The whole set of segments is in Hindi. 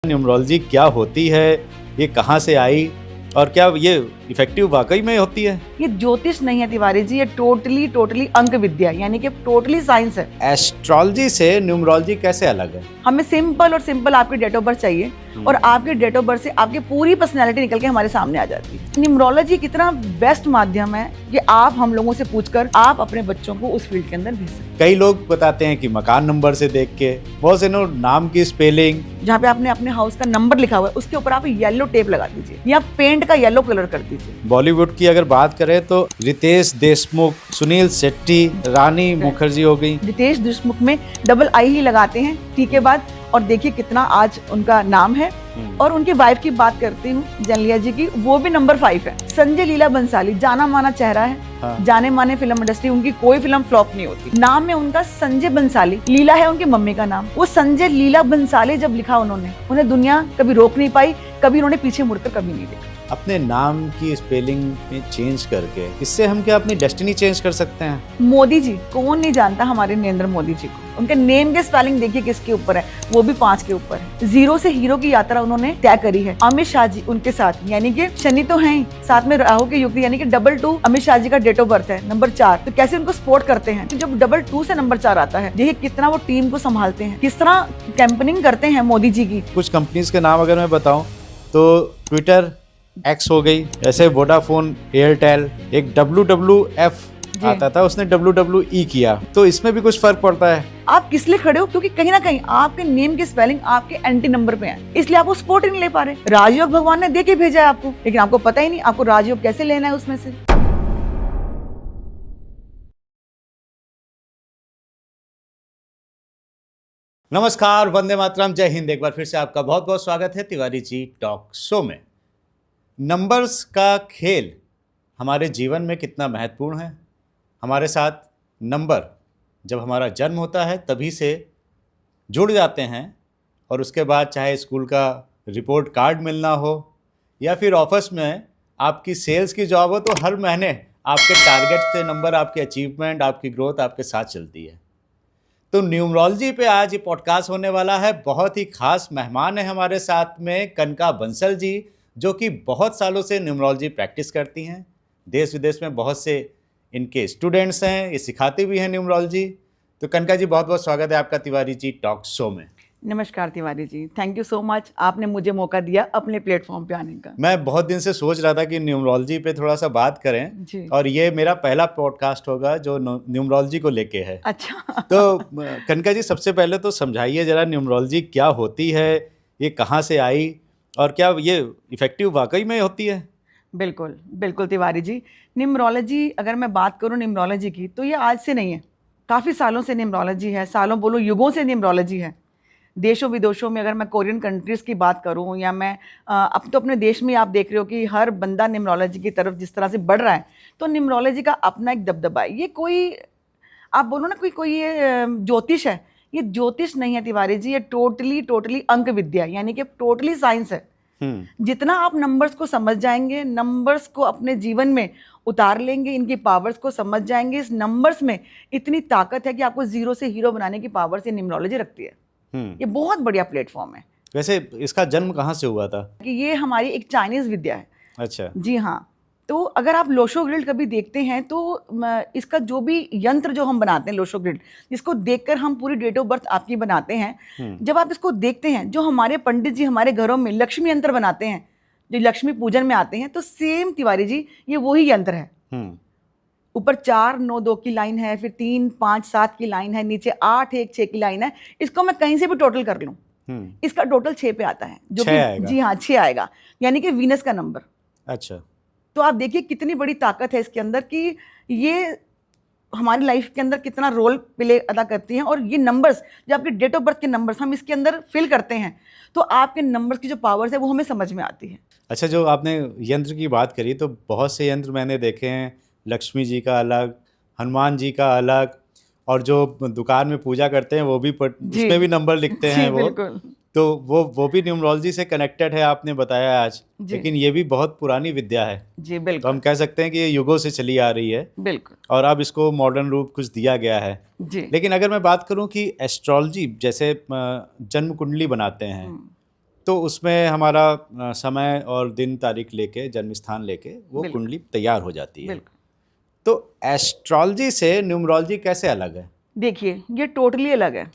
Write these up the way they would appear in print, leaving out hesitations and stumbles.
न्यूमरोलॉजी क्या होती है, ये कहाँ से आई और क्या ये इफेक्टिव वाकई में होती है? ये ज्योतिष नहीं है तिवारी जी, ये टोटली अंक विद्या यानी कि टोटली साइंस है। एस्ट्रोलॉजी से न्यूमरोलॉजी कैसे अलग है? हमें सिंपल आपकी डेट ऑफ बर्थ चाहिए और आपके डेट ऑफ बर्थ से आपकी पूरी पर्सनैलिटी निकल के हमारे सामने आ जाती है। न्यूमरोलॉजी कितना बेस्ट माध्यम है कि आप हम लोगों से पूछकर आप अपने बच्चों को उस फील्ड के अंदर भेज सकते हैं। कई लोग बताते हैं कि मकान नंबर से देख के, बहुत से नाम की स्पेलिंग, जहाँ पे आपने अपने हाउस का नंबर लिखा हुआ है उसके ऊपर आप येलो टेप लगा दीजिए या पेंट का येलो कलर कर दीजिए। बॉलीवुड की अगर बात करें तो रितेश देशमुख, सुनील शेट्टी, रानी मुखर्जी हो गई। रितेश देशमुख में डबल आई ही लगाते हैं टी के बाद, और देखिए कितना आज उनका नाम है। और उनकी वाइफ की बात करती हूँ जलिया जी की, वो भी नंबर 5 है। संजय लीला बंसाली जाना माना चेहरा है। हाँ। जाने माने फिल्म इंडस्ट्री, उनकी कोई फिल्म फ्लॉप नहीं होती। नाम में उनका संजय बंसाली, लीला है उनकी मम्मी का नाम। वो संजय लीला बंसाली जब लिखा उन्होंने, उन्हें दुनिया कभी रोक नहीं पाई, कभी उन्होंने पीछे मुड़कर कभी नहीं देखा। अपने नाम की स्पेलिंग में चेंज करके इससे हम क्या अपनी डेस्टिनी चेंज कर सकते हैं? मोदी जी, कौन नहीं जानता हमारे नरेंद्र मोदी जी को। उनके नेम के स्पेलिंग देखिए किसके ऊपर है, वो भी 5 के ऊपर है। 0 से हीरो की यात्रा उन्होंने तय करी है। अमित शाह जी उनके साथ, यानी कि शनि तो है ही, साथ में राहु के युक्त, यानी कि 222 अमित शाह जी का डेट ऑफ बर्थ है, नंबर 4। तो कैसे उनको सपोर्ट करते हैं? तो जब 222 से नंबर 4 आता है, देखिए कितना वो टीम को संभालते हैं, किस तरह कैंपेनिंग करते हैं मोदी जी की। कुछ कंपनीज के नाम अगर मैं बताऊं तो ट्विटर, एक्स हो गई, ऐसे वोडाफोन, एयरटेल, एक WWF आता था, उसने WWE किया। तो इसमें भी कुछ फर्क पड़ता है? आप किस लिए खड़े हो, क्योंकि कहीं ना कहीं आपके नेम की स्पेलिंग आपके एंटी नंबर पे है, इसलिए आप वो सपोर्ट ही नहीं ले पा रहे। राजयोग भगवान ने दे के भेजा है आपको, लेकिन आपको पता ही नहीं आपको राजयोग कैसे लेना है उसमें से। नमस्कार, वंदे मातरम, जय हिंद। एक बार फिर से आपका बहुत बहुत स्वागत है तिवारी जी टॉक शो में। नंबर्स का खेल हमारे जीवन में कितना महत्वपूर्ण है। हमारे साथ नंबर जब हमारा जन्म होता है तभी से जुड़ जाते हैं, और उसके बाद चाहे स्कूल का रिपोर्ट कार्ड मिलना हो या फिर ऑफिस में आपकी सेल्स की जॉब हो, तो हर महीने आपके टारगेट के नंबर, आपके अचीवमेंट, आपकी ग्रोथ आपके साथ चलती है। तो न्यूमरोलॉजी पे आज ये पॉडकास्ट होने वाला है। बहुत ही खास मेहमान है हमारे साथ में कनका बंसल जी, जो कि बहुत सालों से न्यूमरोलॉजी प्रैक्टिस करती हैं। देश विदेश में बहुत से इनके स्टूडेंट्स हैं, ये सिखाती भी हैं न्यूमरोलॉजी। तो कनका जी, बहुत बहुत स्वागत है आपका तिवारी जी टॉक शो में। नमस्कार Tiwari ji, thank you so much, आपने मुझे मौका दिया अपने प्लेटफॉर्म पे आने का। मैं बहुत दिन से सोच रहा था कि न्यूमरोलॉजी पे थोड़ा सा बात करें जी। और ये मेरा पहला पॉडकास्ट होगा जो न्यूमरोलॉजी को लेके है। अच्छा। तो कनका जी, सबसे पहले तो समझाइए जरा न्यूमरोलॉजी क्या होती है, ये कहाँ से आई और क्या ये इफेक्टिव वाकई में होती है? बिल्कुल तिवारी जी, न्यूमरोलॉजी अगर मैं बात करूं न्यूमरोलॉजी की, तो ये आज से नहीं है, काफ़ी सालों से न्यूमरोलॉजी है। सालों बोलो, युगों से न्यूमरोलॉजी है। देशों विदेशों में अगर मैं कोरियन कंट्रीज़ की बात करूं, या मैं अब तो अपने देश में आप देख रहे हो कि हर बंदा न्यूमरोलॉजी की तरफ जिस तरह से बढ़ रहा है, तो न्यूमरोलॉजी का अपना एक दबदबा है। ये कोई, आप बोलो ना कोई ये ज्योतिष है, ये ज्योतिष नहीं है तिवारी जी, ये टोटली अंक विद्या यानी कि टोटली साइंस है। जितना आप नंबर्स को समझ जाएंगे, नंबर्स को अपने जीवन में उतार लेंगे, इनकी पावर्स को समझ जाएंगे, इस नंबर्स में इतनी ताकत है कि आपको 0 से हीरो बनाने की पावर से न्यूमरोलॉजी रखती है। ये बहुत बढ़िया प्लेटफॉर्म है। वैसे इसका जन्म कहाँ से हुआ था? कि ये हमारी एक चाइनीज विद्या है। अच्छा। जी हाँ। तो अगर आप लोशो ग्रिड कभी देखते हैं तो इसका जो भी यंत्र जो हम बनाते हैं लोशो ग्रिड, जिसको देखकर हम पूरी डेट ऑफ बर्थ आपकी बनाते हैं, जब आप इसको देखते हैं, जो हमारे पंडित जी हमारे घरों में लक्ष्मी यंत्र बनाते हैं, जो लक्ष्मी पूजन में आते हैं, तो सेम तिवारी जी ये वही यंत्र है। ऊपर 4 9 2 की लाइन है, फिर 3 5 7 की लाइन है, नीचे 8 1 6 की लाइन है। इसको मैं कहीं से भी टोटल कर लूँ, इसका टोटल 6 पे आता है, जो कि जी हाँ 6 आएगा, यानी कि वीनस का नंबर। अच्छा। तो आप देखिए कितनी बड़ी ताकत है इसके अंदर, कि ये हमारी लाइफ के अंदर कितना रोल प्ले अदा करती हैं। और ये नंबर्स, जो आपके डेट ऑफ बर्थ के नंबर्स हम इसके अंदर फिल करते हैं, तो आपके नंबर्स की जो पावर्स है वो हमें समझ में आती है। अच्छा, जो आपने यंत्र की बात करी, तो बहुत से यंत्र मैंने देखे हैं, लक्ष्मी जी का अलग, हनुमान जी का अलग, और जो दुकान में पूजा करते हैं वो भी उसमें भी नंबर लिखते हैं। वो बिल्कुल। तो वो भी न्यूमरोलॉजी से कनेक्टेड है, आपने बताया आज। लेकिन ये भी बहुत पुरानी विद्या है। जी बिल्कुल। तो हम कह सकते हैं कि ये युगों से चली आ रही है। बिल्कुल। और अब इसको मॉडर्न रूप कुछ दिया गया है जी। लेकिन अगर मैं बात करूं कि एस्ट्रोलॉजी, जैसे जन्म कुंडली बनाते हैं, तो उसमें हमारा समय और दिन तारीख लेके, जन्म स्थान लेके वो बिल्कुल। कुंडली तैयार हो जाती है। बिल्कुल। तो एस्ट्रोलॉजी से न्यूमरोलॉजी कैसे अलग है? देखिए, ये टोटली अलग है।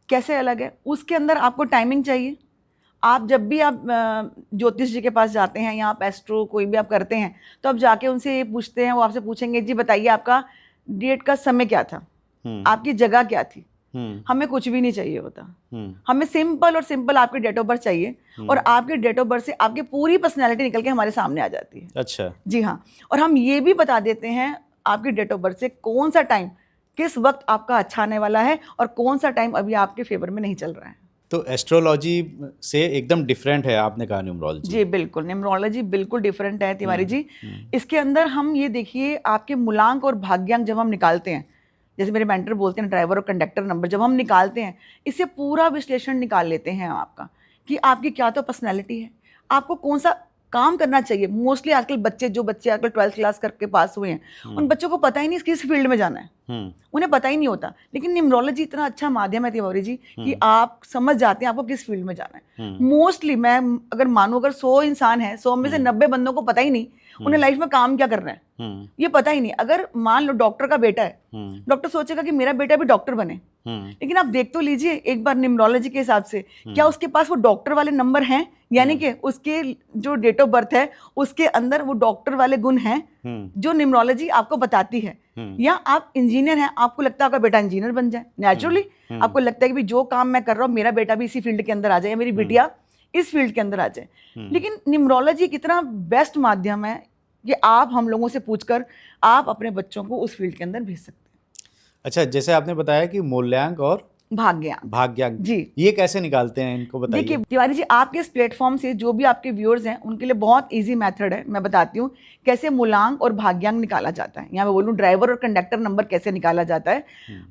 कैसे अलग है? उसके अंदर आपको टाइमिंग चाहिए। आप जब भी आप ज्योतिष जी के पास जाते हैं या आप एस्ट्रो कोई भी आप करते हैं, तो आप जाके उनसे ये पूछते हैं, वो आपसे पूछेंगे जी बताइए आपका डेट का समय क्या था, आपकी जगह क्या थी। हमें कुछ भी नहीं चाहिए होता। हमें सिंपल और सिंपल आपकी डेट ऑफ बर्थ चाहिए, और आपके डेट ऑफ बर्थ से आपकी पूरी पर्सनैलिटी निकल के हमारे सामने आ जाती है। अच्छा। जी हाँ, और हम ये भी बता देते हैं आपकी डेट ऑफ बर्थ से कौन सा टाइम, किस वक्त आपका अच्छा आने वाला है और कौन सा टाइम अभी आपके फेवर में नहीं चल रहा है। तो एस्ट्रोलॉजी से एकदम डिफरेंट है, आपने कहा न्यूमरोलॉजी। जी बिल्कुल, न्यूमरोलॉजी बिल्कुल डिफरेंट है तिवारी जी। इसके अंदर हम ये देखिए, आपके मूलांक और भाग्यांक जब हम निकालते हैं, जैसे मेरे मेंटर बोलते हैं ड्राइवर और कंडक्टर नंबर, जब हम निकालते हैं इससे पूरा विश्लेषण निकाल लेते हैं आपका कि आपकी क्या तो पर्सनैलिटी है, आपको कौन सा काम करना चाहिए। मोस्टली आजकल जो बच्चे आजकल 12th क्लास करके पास हुए हैं, उन बच्चों को पता ही नहीं किस फील्ड में जाना है, उन्हें पता ही नहीं होता। लेकिन न्यूमरोलॉजी इतना अच्छा माध्यम है तिवारी जी कि आप समझ जाते हैं आपको किस फील्ड में जाना है। मोस्टली मैं अगर मानूं, अगर 100 इंसान है, 100 में से 90 बंदों को पता ही नहीं उन्हें लाइफ में काम क्या करना है, ये पता ही नहीं। अगर मान लो डॉक्टर का बेटा है, डॉक्टर सोचेगा कि मेरा बेटा भी डॉक्टर बने, लेकिन आप देख तो लीजिए एक बार न्यूमरोलॉजी के हिसाब से, क्या उसके पास वो डॉक्टर वाले नंबर हैं, यानी कि उसके जो डेट ऑफ बर्थ है उसके अंदर वो डॉक्टर वाले गुण हैं जो न्यूमरोलॉजी आपको बताती है। या आप इंजीनियर हैं, आपको लगता है आपका बेटा इंजीनियर बन जाए, नेचुरली आपको लगता है कि भाई जो काम मैं कर रहा हूँ मेरा बेटा भी इसी फील्ड के अंदर आ जाए, मेरी बिटिया इस फील्ड के अंदर आ जाए। लेकिन न्यूमरोलॉजी कितना बेस्ट माध्यम है कि आप हम लोगों से पूछकर आप अपने बच्चों को उस फील्ड के अंदर भेज सकते हैं। अच्छा, जैसे आपने बताया कि मूल्यांक और भाग्यांक जी, ये कैसे निकालते हैं, इनको बताइए। देखिए तिवारी जी, आपके इस प्लेटफॉर्म से जो भी आपके व्यूअर्स हैं उनके लिए बहुत इजी मेथड है, मैं बताती हूँ कैसे मूलांक और भाग्यांक निकाला जाता है। यहाँ मैं बोलूँ ड्राइवर और कंडक्टर नंबर कैसे निकाला जाता है।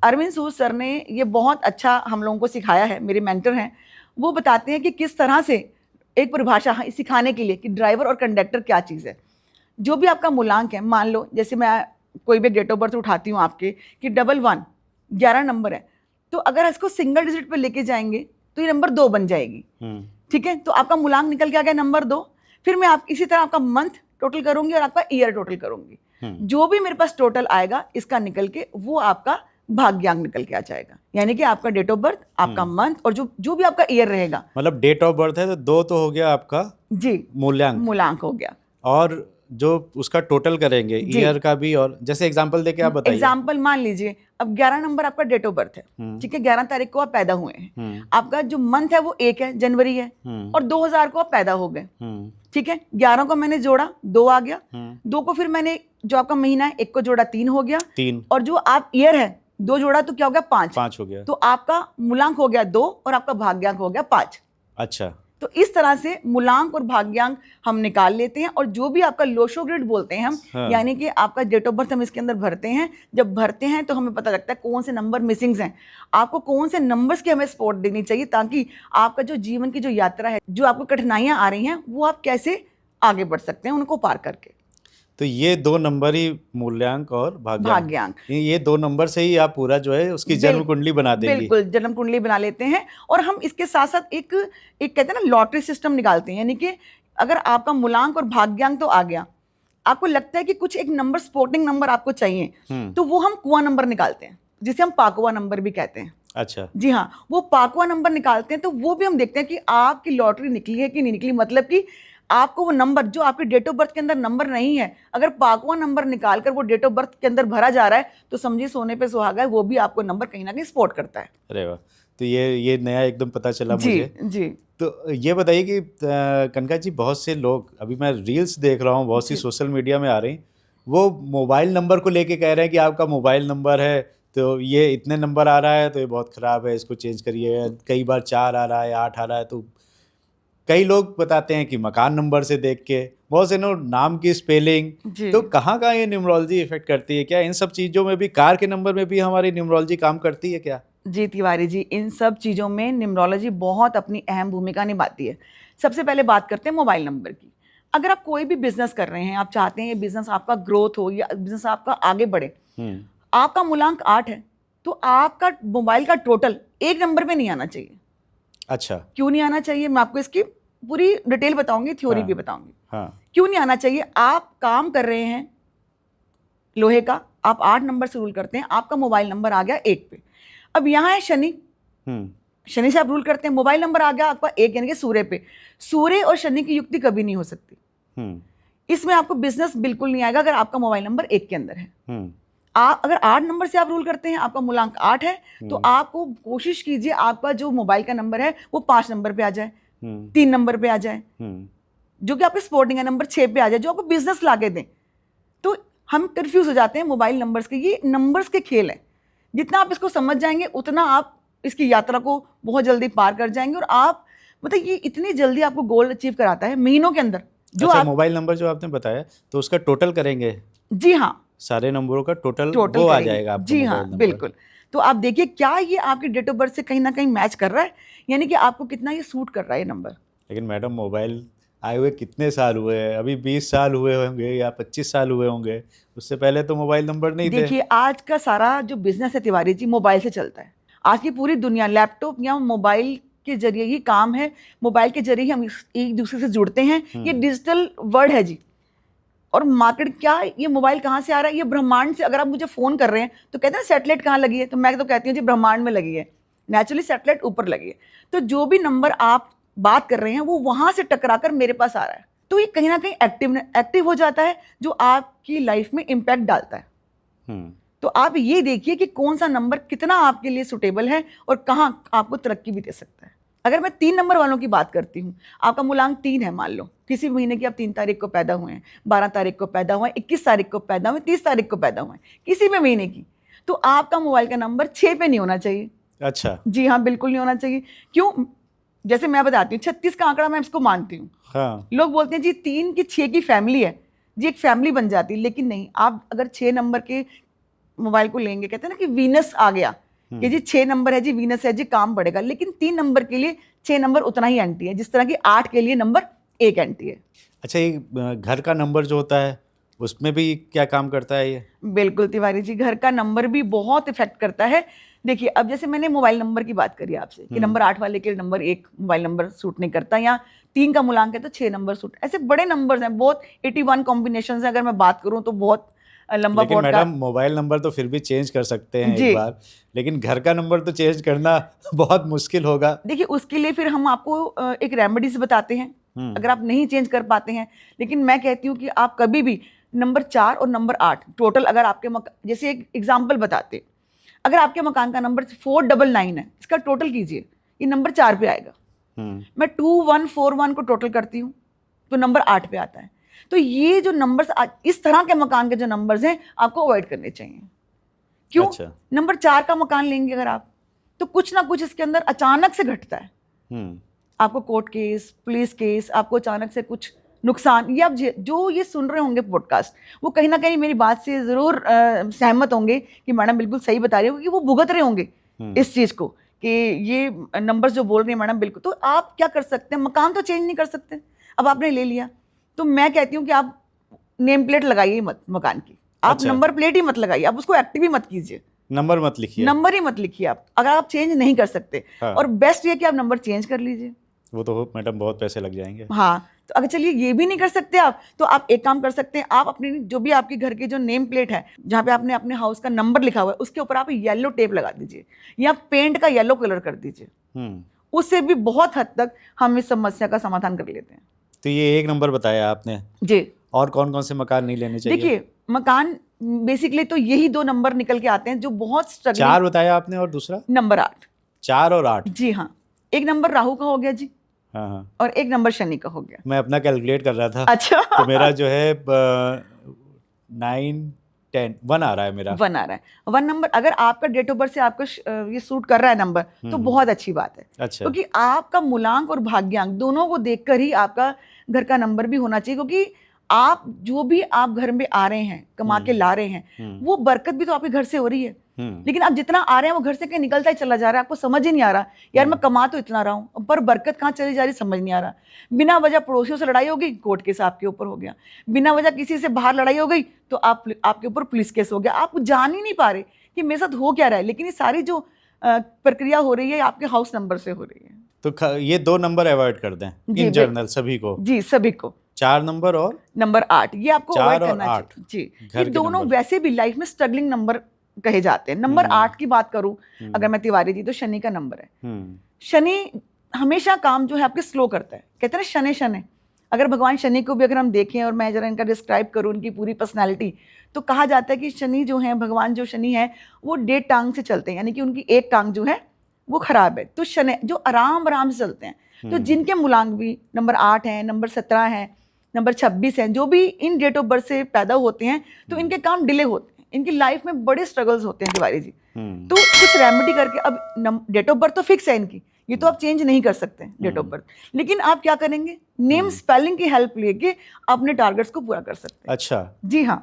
अरविंद सूद सर ने ये बहुत अच्छा हम लोगों को सिखाया है, मेरे मेंटर हैं, वो बताते हैं कि किस तरह से एक परिभाषा सिखाने के लिए कि ड्राइवर और कंडक्टर क्या चीज़ है। जो भी आपका मूलांक है, मान लो जैसे मैं कोई भी डेट ऑफ बर्थ उठाती हूँ आपके कि 11 11 नंबर है, तो अगर इसको सिंगल डिजिट पे लेके जाएंगे तो ये नंबर 2 बन जाएगी। ठीक है, तो आपका मूलांक निकल के आ गया नंबर 2। फिर मैं आप इसी तरह आपका मंथ टोटल करूंगी और आपका ईयर टोटल करूंगी। जो भी मेरे पास टोटल आएगा इसका निकल के वो आपका भाग्यांक निकल के आ जाएगा, यानी कि आपका डेट ऑफ बर्थ, आपका मंथ और जो भी आपका ईयर रहेगा। मतलब डेट ऑफ बर्थ है तो 2 तो हो गया आपका जी, मूल्यांक हो गया, और जो उसका टोटल करेंगे ईयर का भी। और जैसे एग्जांपल देके आप बताइए। एग्जांपल मान लीजिए, अब 11 नंबर आपका डेट ऑफ बर्थ है, ठीक है, 11 तारीख को आप पैदा हुए हैं, आपका जो मंथ है वो 1 है, जनवरी है, और 2000 को आप पैदा हो गए, ठीक है। 11 को मैंने जोड़ा, 2 आ गया, 2 को फिर मैंने जो आपका महीना है 1 को जोड़ा, 3 हो गया, 3, और जो आप ईयर है 2 जोड़ा तो क्या हो गया, 5 हो गया। तो आपका मूलांक हो गया 2 और आपका भाग्यांक हो गया 5। अच्छा, तो इस तरह से मूलांक और भाग्यांक हम निकाल लेते हैं, और जो भी आपका लोशो ग्रिड बोलते हैं हम, यानी कि आपका डेट ऑफ बर्थ हम इसके अंदर भरते हैं। जब भरते हैं तो हमें पता लगता है कौन से नंबर मिसिंग्स हैं, आपको कौन से नंबर्स की हमें सपोर्ट देनी चाहिए, ताकि आपका जो जीवन की जो यात्रा है, जो आपको कठिनाइयां आ रही हैं, वो आप कैसे आगे बढ़ सकते हैं उनको पार करके। तो ये 2 नंबर ही मूल्यांक और भाग्यांक, ये 2 नंबर से ही आप पूरा जो है उसकी जन्म कुंडली बना देंगे। बिल्कुल, जन्म कुंडली बना लेते हैं। और हम इसके साथ साथ एक कहते हैं ना लॉटरी सिस्टम निकालते हैं, यानी कि अगर आपका मूलांक और भाग्यांक तो आ गया, आपको लगता है कि कुछ एक नंबर स्पोर्टिंग नंबर आपको चाहिए, तो वो हम कुआं नंबर निकालते हैं, जिसे हम पाकुआ नंबर भी कहते हैं। अच्छा, जी हाँ, वो पाकुआ नंबर निकालते हैं, तो वो भी हम देखते हैं कि आपकी लॉटरी निकली है कि नहीं निकली। मतलब कि आपको वो नंबर जो आपके डेट ऑफ बर्थ के अंदर नंबर नहीं है, अगर पाकुआ नंबर निकालकर वो डेट ऑफ बर्थ के अंदर भरा जा रहा है, तो समझिए सोने पे सुहागा है, वो भी आपको नंबर कहीं ना कहीं सपोर्ट करता है। अरे वाह, तो ये नया एकदम पता चला मुझे। जी, तो ये बताइए कि कनका जी, बहुत से लोग, अभी मैं रील्स देख रहा हूँ, बहुत सी सोशल मीडिया में आ रही, वो मोबाइल नंबर को लेके कह रहे हैं कि आपका मोबाइल नंबर है तो ये इतने नंबर आ रहा है तो ये बहुत ख़राब है, इसको चेंज करिए। कई बार 4 आ रहा है, 8 आ रहा है। तो कई लोग बताते हैं कि मकान नंबर से देख के, बहुत से नाम की स्पेलिंग, तो कहाँ ये न्यूमरोलॉजी इफेक्ट करती है? क्या इन सब चीज़ों में भी, कार के नंबर में भी हमारी न्यूमरोलॉजी काम करती है क्या? जी तिवारी जी, इन सब चीज़ों में न्यूमरोलॉजी बहुत अपनी अहम भूमिका निभाती है। सबसे पहले बात करते हैं मोबाइल नंबर की। अगर आप कोई भी बिजनेस कर रहे हैं, आप चाहते हैं ये बिजनेस आपका ग्रोथ हो या बिजनेस आपका आगे बढ़े, आपका मूलांक 8 है, तो आपका मोबाइल का टोटल 1 नंबर पे नहीं आना चाहिए। अच्छा, क्यों नहीं आना चाहिए, मैं आपको इसकी पूरी डिटेल बताऊंगी, थ्योरी हाँ। भी बताऊंगी। हाँ। क्यों नहीं आना चाहिए? आप काम कर रहे हैं लोहे का, आप 8 नंबर से रूल करते हैं, आपका मोबाइल नंबर आ गया 1 पे। अब यहाँ है शनि, शनि से आप रूल करते हैं, मोबाइल नंबर आ गया आपका 1 यानी कि सूर्य पे। सूर्य और शनि की युक्ति कभी नहीं हो सकती। इसमें आपको बिजनेस बिल्कुल नहीं आएगा अगर आपका मोबाइल नंबर 1 के अंदर है। अगर 8 नंबर से आप रूल करते हैं, आपका मूलांक 8 है, तो आपको कोशिश कीजिए आपका जो मोबाइल का नंबर है वो 5 नंबर पे आ जाए, 3 नंबर पे आ जाए, जो कि आपके स्पोर्टिंग है नंबर 6 पे आ जाए, जो आपको बिजनेस ला के दें। तो हम कंफ्यूज हो जाते हैं मोबाइल नंबर्स के। ये नंबर्स के खेल है, जितना आप इसको समझ जाएंगे उतना आप इसकी यात्रा को बहुत जल्दी पार कर जाएंगे। और आप मतलब ये इतनी जल्दी आपको गोल अचीव कराता है महीनों के अंदर। जो अच्छा, आप मोबाइल नंबर जो आपने बताया तो उसका टोटल करेंगे? जी हाँ, सारे नंबरों का टोटल वो आ करेंगे। जाएगा आपका जी हाँ, मोबाइल नंबर? बिल्कुल। तो आप देखिए क्या ये आपकी डेट ऑफ बर्थ से कहीं ना कहीं मैच कर रहा है, यानी कि आपको कितना ये सूट कर रहा है ये नंबर। लेकिन मैडम मोबाइल आए हुए कितने साल हुए हैं? अभी 20 साल हुए होंगे या 25 साल हुए होंगे, उससे पहले तो मोबाइल नंबर नहीं थे। देखिए आज का सारा जो बिजनेस है तिवारी जी मोबाइल से चलता है। आज की पूरी दुनिया लैपटॉप या मोबाइल के जरिए ही काम है, मोबाइल के जरिए ही हम एक दूसरे से जुड़ते हैं। ये डिजिटल वर्ल्ड है जी। और मार्केट क्या, ये मोबाइल कहाँ से आ रहा है? ये ब्रह्मांड से। अगर आप मुझे फोन कर रहे हैं तो कहते हैं सैटेलाइट कहाँ लगी है, तो मैं तो कहती हूँ जी ब्रह्मांड में लगी है। नेचुरली सैटेलाइट ऊपर लगी है। तो जो भी नंबर आप बात कर रहे हैं वो वहां से टकरा कर मेरे पास आ रहा है, तो ये कहीं ना कहीं एक्टिव हो जाता है, जो आपकी लाइफ में इम्पैक्ट डालता है। तो आप ये देखिए कि कौन सा नंबर कितना आपके लिए सुटेबल है और कहाँ आपको तरक्की भी दे सकता है। अगर मैं 3 नंबर वालों की बात करती हूँ, आपका मूलांक 3 है, मान लो किसी महीने की आप 3 तारीख को पैदा हुए हैं, 12 तारीख को पैदा हुए हैं, 21 तारीख को पैदा हुए, 30 तारीख को पैदा हुए हैं, किसी भी महीने की, तो आपका मोबाइल का नंबर 6 पे नहीं होना चाहिए। अच्छा। जी हाँ, बिल्कुल नहीं होना चाहिए। क्यों? जैसे मैं बताती हूँ, 36 का आंकड़ा मैं इसको मानती हूँ। हाँ। लोग बोलते हैं जी 3 की 6 की फैमिली है जी, एक फैमिली बन जाती है, लेकिन नहीं। आप अगर 6 नंबर के मोबाइल को लेंगे, कहते हैं ना कि वीनस आ गया कि जी 6 नंबर है जी, वीनस है जी, काम बढ़ेगा। लेकिन 3 नंबर के लिए 6 नंबर उतना ही एंटी है जिस तरह की 8 के लिए नंबर 1 एंटी है। अच्छा, ये घर का नंबर जो होता है उसमें भी क्या काम करता है ये? बिल्कुल तिवारी जी, घर का नंबर भी बहुत इफेक्ट करता है। देखिए अब जैसे मैंने मोबाइल नंबर की बात करी आपसे कि नंबर 8 वाले के नंबर 1 मोबाइल नंबर सूट नहीं करता, या 3 का मूलांक है तो 6 नंबर सूट। ऐसे बड़े नंबर्स हैं, बहुत 81 कॉम्बिनेशन है। अगर मैं बात करूं तो बहुत लंबा लेकिन मैडम मोबाइल नंबर तो फिर भी चेंज कर सकते हैं एक बार, लेकिन घर का नंबर तो चेंज करना बहुत मुश्किल होगा। देखिए उसके लिए फिर हम आपको एक रेमेडीज बताते हैं अगर आप नहीं चेंज कर पाते हैं। लेकिन मैं कहती हूँ कि आप कभी भी नंबर 4 और नंबर 8 टोटल, अगर आपके जैसे एक एग्जाम्पल बताते, अगर आपके मकान का नंबर 499 है, इसका टोटल कीजिए, ये नंबर 4 पे आएगा। मैं 2141 को टोटल करती हूँ तो नंबर 8 पे आता है। तो ये जो नंबर्स, इस तरह के मकान के जो नंबर्स हैं आपको अवॉइड करने चाहिए। क्यों? अच्छा। नंबर 4 का मकान लेंगे अगर आप, तो कुछ ना कुछ इसके अंदर अचानक से घटता है। आपको कोर्ट केस, पुलिस केस, आपको अचानक से कुछ नुकसान। ये आप जो ये सुन रहे होंगे पॉडकास्ट, वो कहीं ना कहीं मेरी बात से जरूर सहमत होंगे कि मैडम बिल्कुल सही बता रही हो, कि वो भुगत रहे होंगे इस चीज को कि ये नंबर्स जो बोल रही है मैडम बिल्कुल। तो आप क्या कर सकते हैं? मकान तो चेंज नहीं कर सकते, अब आपने ले लिया, तो मैं कहती हूँ कि आप नेम प्लेट लगाइए मत मकान की। आप अच्छा। नंबर प्लेट ही मत लगाइए, आप उसको एक्टिव ही मत कीजिए, नंबर मत लिखिए, नंबर ही मत लिखिए आप, अगर आप चेंज नहीं कर सकते। हाँ। और बेस्ट ये कि आप नंबर चेंज कर लीजिए। वो तो मैडम बहुत पैसे लग जाएंगे। हाँ, तो अगर चलिए ये भी नहीं कर सकते आप, तो आप एक काम कर सकते हैं, आप अपनी जो भी आपके घर की जो नेम प्लेट है जहाँ पे आपने अपने हाउस का नंबर लिखा हुआ है, उसके ऊपर आप येलो टेप लगा दीजिए या पेंट का येलो कलर कर दीजिए। उससे भी बहुत हद तक हम इस समस्या का समाधान कर लेते हैं। तो ये एक नंबर बताया आपने जी, और कौन कौन से मकान नहीं लेने चाहिए? देखिए मकान बेसिकली तो यही 2 नंबर निकल के आते हैं जो बहुत स्ट्रगलिंग। 4 बताया आपने और दूसरा नंबर 8। 4 और 8? जी हाँ, एक नंबर राहु का हो गया जी, हाँ, और एक नंबर शनि का हो गया। मैं अपना कैलकुलेट कर रहा था। अच्छा। तो मेरा जो है 9, 10, 1 आ रहा है मेरा। 1 आ रहा है। 1 नंबर अगर आपका डेट ऑफ बर्थ से आपको ये सूट कर रहा है नंबर, तो बहुत अच्छी बात है। अच्छा। क्योंकि आपका मूलांक और भाग्यांक दोनों को देखकर ही आपका घर का नंबर भी होना चाहिए, क्योंकि आप जो भी आप घर में आ रहे हैं, कमा के ला रहे हैं, वो बरकत भी तो आपके घर से हो रही है। लेकिन आप जितना आ रहे हैं वो घर से कहीं निकलता ही चला जा रहा है, आपको समझ ही नहीं आ रहा यार मैं कमा तो इतना रहा हूँ, पर बरकत कहाँ चली जा रही समझ नहीं आ रहा। बिना वजह पड़ोसियों से लड़ाई हो गई, कोर्ट केस आपके ऊपर हो गया। बिना वजह किसी से बाहर लड़ाई हो गई तो आपके ऊपर पुलिस केस हो गया। आप जान ही नहीं पा रहे कि मेरे साथ हो क्या रहा है, लेकिन ये सारी जो प्रक्रिया हो रही है आपके हाउस नंबर से हो रही है। तो ये 2 नंबर अवॉइड कर दें जी, इन जनरल सभी को, जी सभी को। 4 नंबर और नंबर 8 ये आपको 4 अवॉइड और करना 8 चाहिए जी। घर ये के दोनों नंबर। वैसे भी लाइफ में स्ट्रगलिंग नंबर कहे जाते हैं। नंबर 8 की बात करूं अगर मैं तिवारी जी, तो शनि का नंबर है। शनि हमेशा काम जो है आपके स्लो करता है। कहते हैं ना शनि शनि, अगर भगवान शनि को भी अगर हम देखें और मैं जरा इनका डिस्क्राइब करूं उनकी पूरी पर्सनालिटी, तो कहा जाता है कि शनि जो है, भगवान जो शनि है वो 1.5 टांग से चलते हैं, यानी कि उनकी एक टांग जो है वो खराब है। तो शनि जो आराम आराम से चलते हैं, तो जिनके मूलांक भी नंबर 8 है, नंबर 17 है, नंबर 26 है, जो भी इन डेट ऑफ बर्थ से पैदा होते हैं, तो इनके काम डिले होते हैं, इनकी लाइफ में बड़े स्ट्रगल्स होते हैं तिवारी जी। तो कुछ रेमेडी करके, अब डेट ऑफ बर्थ तो फिक्स है इनकी, ये तो आप चेंज नहीं कर सकते डेट ऑफ बर्थ, लेकिन आप क्या करेंगे, नेम स्पेलिंग की हेल्प लेके अपने टारगेट्स को पूरा कर सकते हैं। अच्छा, जी हाँ,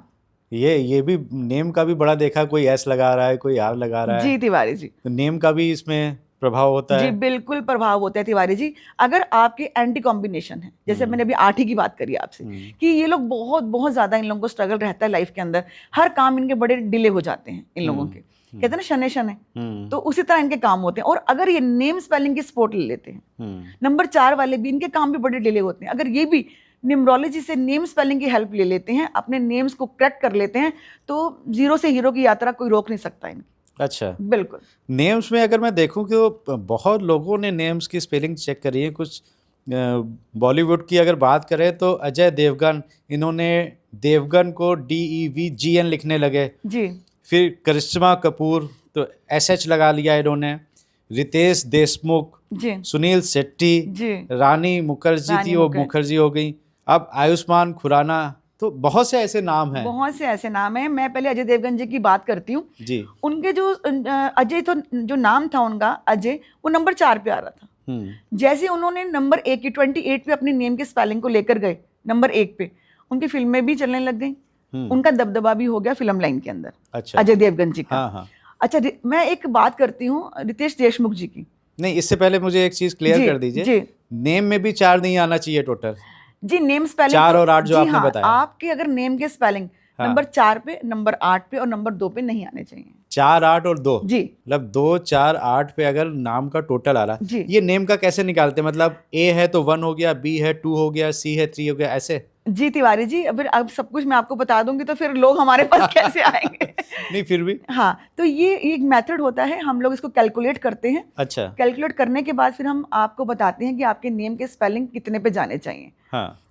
ये भी नेम का भी बड़ा देखा, कोई एस लगा रहा है, कोई आर लगा रहा है। जी तिवारी जी, तो नेम का भी इसमें प्रभाव होता जी है। बिल्कुल प्रभाव होता है तिवारी जी। अगर आपके एंटी कॉम्बिनेशन है, जैसे मैंने अभी 8 ही की बात करी आपसे, कि ये लोग बहुत बहुत ज्यादा, इन लोगों को स्ट्रगल रहता है लाइफ के अंदर, हर काम इनके बड़े डिले हो जाते हैं इन लोगों के, कहते हैं ना शनि शनि, तो उसी तरह इनके काम होते हैं। और अगर ये नेम स्पेलिंग की सपोर्ट ले लेते हैं, नंबर 4 वाले भी, इनके काम भी बड़े डिले होते हैं। अगर ये भी न्यूमरोलॉजी से नेम स्पेलिंग की हेल्प ले लेते हैं, अपने नेम्स को करेक्ट कर लेते हैं, तो जीरो से हीरो की यात्रा कोई रोक नहीं सकता इनकी। अच्छा, बिल्कुल। नेम्स में अगर मैं देखूं कि वो बहुत लोगों ने नेम्स की स्पेलिंग चेक करी है। कुछ बॉलीवुड की अगर बात करें तो अजय देवगन, इन्होंने देवगन को DEVGN लिखने लगे। जी। फिर करिश्मा कपूर तो SH लगा लिया इन्होंने। रितेश देशमुख, जी। सुनील शेट्टी, जी। रानी मुखर्जी थी, वो मुखर्जी हो गई। अब आयुष्मान खुराना, तो बहुत से ऐसे नाम हैं। बहुत से ऐसे नाम हैं। मैं पहले अजय देवगन जी की बात करती हूँ जी। उनके जो अजय, तो जो नाम था उनका अजय, वो नंबर 4 पे आ रहा था। जैसे उन्होंने नंबर 1 की 28 पे अपनी नेम के स्पेलिंग को लेकर गए नंबर 1 पे, उनकी फिल्में भी चलने लग गई, उनका दबदबा भी हो गया फिल्म लाइन के अंदर। अच्छा। अजय देवगन जी का। हाँ। अच्छा, मैं एक बात करती हूँ रितेश देशमुख जी की। नहीं, इससे पहले मुझे एक चीज क्लियर कर दीजिए, नेम में भी 4 नहीं आना चाहिए टोटल जी। नेम स्पेलिंग 4 और 8 जो आपने बताया, आपके अगर नेम के स्पेलिंग नंबर 4 पे, नंबर 8 पे और नंबर 2 पे नहीं आने चाहिए। 4, 8 और 2 जी, मतलब 2, 4, 8 पे अगर नाम का टोटल आ रहा जी। ये नेम का कैसे निकालते हैं? मतलब A है तो 1 हो गया, B है 2 हो गया, C है 3 हो गया, ऐसे? जी तिवारी जी, अब सब कुछ मैं आपको बता दूंगी तो फिर लोग हमारे पास कैसे आएंगे? नहीं, फिर भी हाँ, तो ये एक मेथड होता है, हम लोग इसको कैलकुलेट करते हैं। अच्छा। कैलकुलेट करने के बाद फिर हम आपको बताते हैं कि आपके नेम के स्पेलिंग कितने पे जाने चाहिए। हाँ।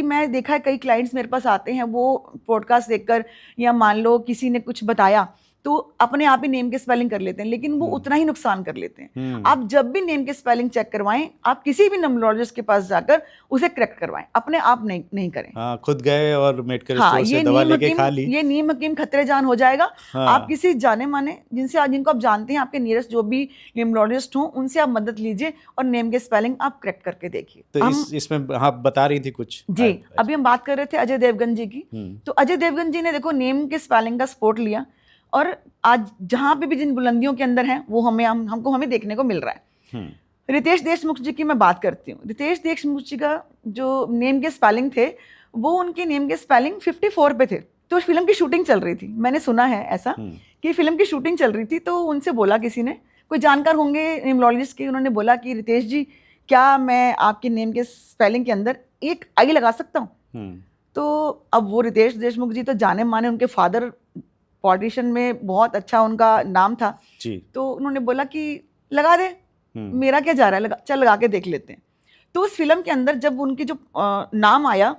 मैं देखा है, कई क्लाइंट्स मेरे पास आते हैं, वो पॉडकास्ट देखकर या मान लो किसी ने कुछ बताया तो अपने आप ही नेम के स्पेलिंग कर लेते हैं, लेकिन वो उतना ही नुकसान कर लेते हैं। आप जब भी नेम के स्पेलिंग चेक करवाएं, आप किसी भी न्यूमरोलॉजिस्ट के पास जाकर उसे करेक्ट करवाएं, अपने आप नहीं करें। हाँ, खुद गए और मेडिकल स्टोर से दवा लेके खा ली, ये नीम हकीम खतरे जान हो जाएगा। हाँ। आप किसी जाने माने जिनको आप जानते हैं, आपके नियरेस्ट जो भी न्यूमरोलॉजिस्ट हो, उनसे आप मदद लीजिए और नेम के स्पेलिंग आप करेक्ट करके देखिए। तो इसमें आप बता रही थी कुछ जी। अभी हम बात कर रहे थे अजय देवगन जी की। तो अजय देवगन जी ने देखो नेम के स्पेलिंग का सपोर्ट लिया, और आज जहां पे भी जिन बुलंदियों के अंदर हैं, वो हमें देखने को मिल रहा है। रितेश देशमुख जी की मैं बात करती हूँ। रितेश देशमुख जी का जो नेम के स्पेलिंग थे, वो उनके नेम के स्पेलिंग 54 पे थे। तो फिल्म की शूटिंग चल रही थी, मैंने सुना है ऐसा कि फिल्म की शूटिंग चल रही थी, तो उनसे बोला किसी ने, कोई जानकार होंगे न्यूमरोलॉजिस्ट के, उन्होंने बोला कि रितेश जी, क्या मैं आपके नेम के स्पेलिंग के अंदर एक आई लगा सकता हूँ? तो अब वो रितेश देशमुख जी तो जाने माने, उनके फादर पॉलिटिशियन में बहुत अच्छा उनका नाम था जी। तो उन्होंने बोला कि लगा दे, मेरा क्या जा रहा है, चल लगा के देख लेते हैं। तो उस फिल्म के अंदर जब उनकी जो नाम आया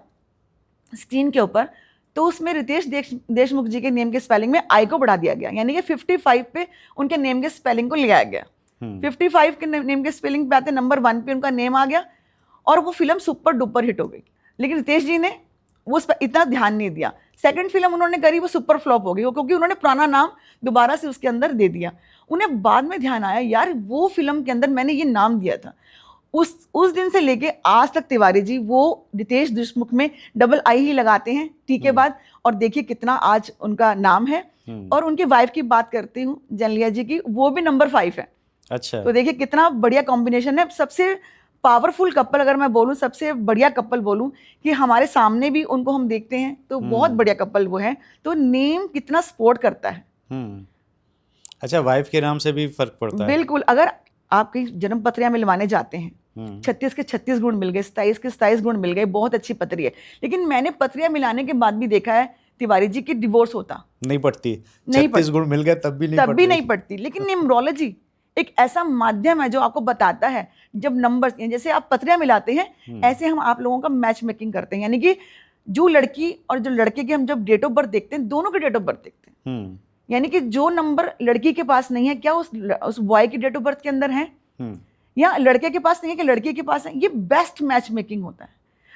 स्क्रीन के ऊपर, तो उसमें रितेश देशमुख जी के नेम के स्पेलिंग में आई को बढ़ा दिया गया, यानी कि 55 पे उनके नेम के स्पेलिंग को ले आया गया। 55 के नेम के स्पेलिंग पे आते नंबर 1 पे उनका नेम आ गया, और वो फिल्म सुपर डुपर हिट हो गई। लेकिन रितेश जी ने वो उस पर इतना ध्यान नहीं दिया। सेकंड फिल्म उन्होंने करी, वो सुपर फ्लॉप हो गई, क्योंकि उन्होंने पुराना नाम दोबारा से उसके अंदर दे दिया। उन्हें बाद में ध्यान आया, यार वो फिल्म के अंदर मैंने ये नाम दिया था। उस दिन से लेके आज तक तिवारी जी वो रितेश देशमुख में डबल आई ही लगाते हैं टी के बाद, और देखिए कितना आज उनका नाम है। और उनकी वाइफ की बात करती हूँ, जनलिया जी की, वो भी नंबर 5 है। अच्छा। तो देखिए कितना बढ़िया कॉम्बिनेशन है। सबसे पावरफुल कपल अगर मैं बोलूं, सबसे बढ़िया कपल बोलूं, कि हमारे सामने भी उनको हम देखते हैं, तो बहुत बढ़िया कपल वो है। तो नेम कितना सपोर्ट करता है। अच्छा, वाइफ के नाम से भी फर्क पड़ता है? बिल्कुल। अगर आपकी जन्म पत्रियां मिलवाने जाते हैं, 36 के 36 गुण मिल गए, 27 के 27 गुण मिल गए, बहुत अच्छी पत्री है। लेकिन मैंने पत्रियां मिलाने के बाद भी देखा है तिवारी जी की डिवोर्स होता नहीं पड़ती, नहीं 36 गुण मिल गए तब भी नहीं तब भी पड़ नहीं रही। पड़ती। लेकिन न्यूमरोलॉजी एक ऐसा माध्यम है जो आपको बताता है, जब नंबर्स जैसे आप पत्रियां मिलाते हैं ऐसे हम आप लोगों का मैच मेकिंग करते हैं। यानी कि जो लड़की और जो लड़के की हम जब डेट ऑफ बर्थ देखते हैं, दोनों के डेट ऑफ बर्थ देखते हैं। यानी कि जो नंबर लड़की के पास नहीं है, क्या उस बॉय की डेट ऑफ बर्थ के अंदर है, या लड़के के पास नहीं है कि लड़की के पास है, ये बेस्ट मैच मेकिंग होता है।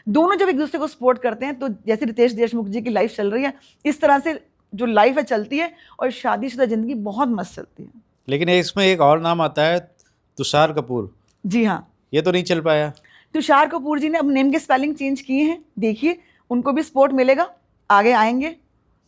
दोनों जब एक दूसरे को सपोर्ट करते हैं, तो जैसे रितेश देशमुख जी की लाइफ चल रही है, इस तरह से जो लाइफ है चलती है, और शादीशुदा जिंदगी बहुत मस्त चलती है। लेकिन इसमें एक और नाम आता है, तुषार कपूर। जी हाँ, ये तो नहीं चल पाया। तुषार कपूर जी ने अब नेम के स्पेलिंग चेंज किए हैं, देखिए उनको भी सपोर्ट मिलेगा, आगे आएंगे।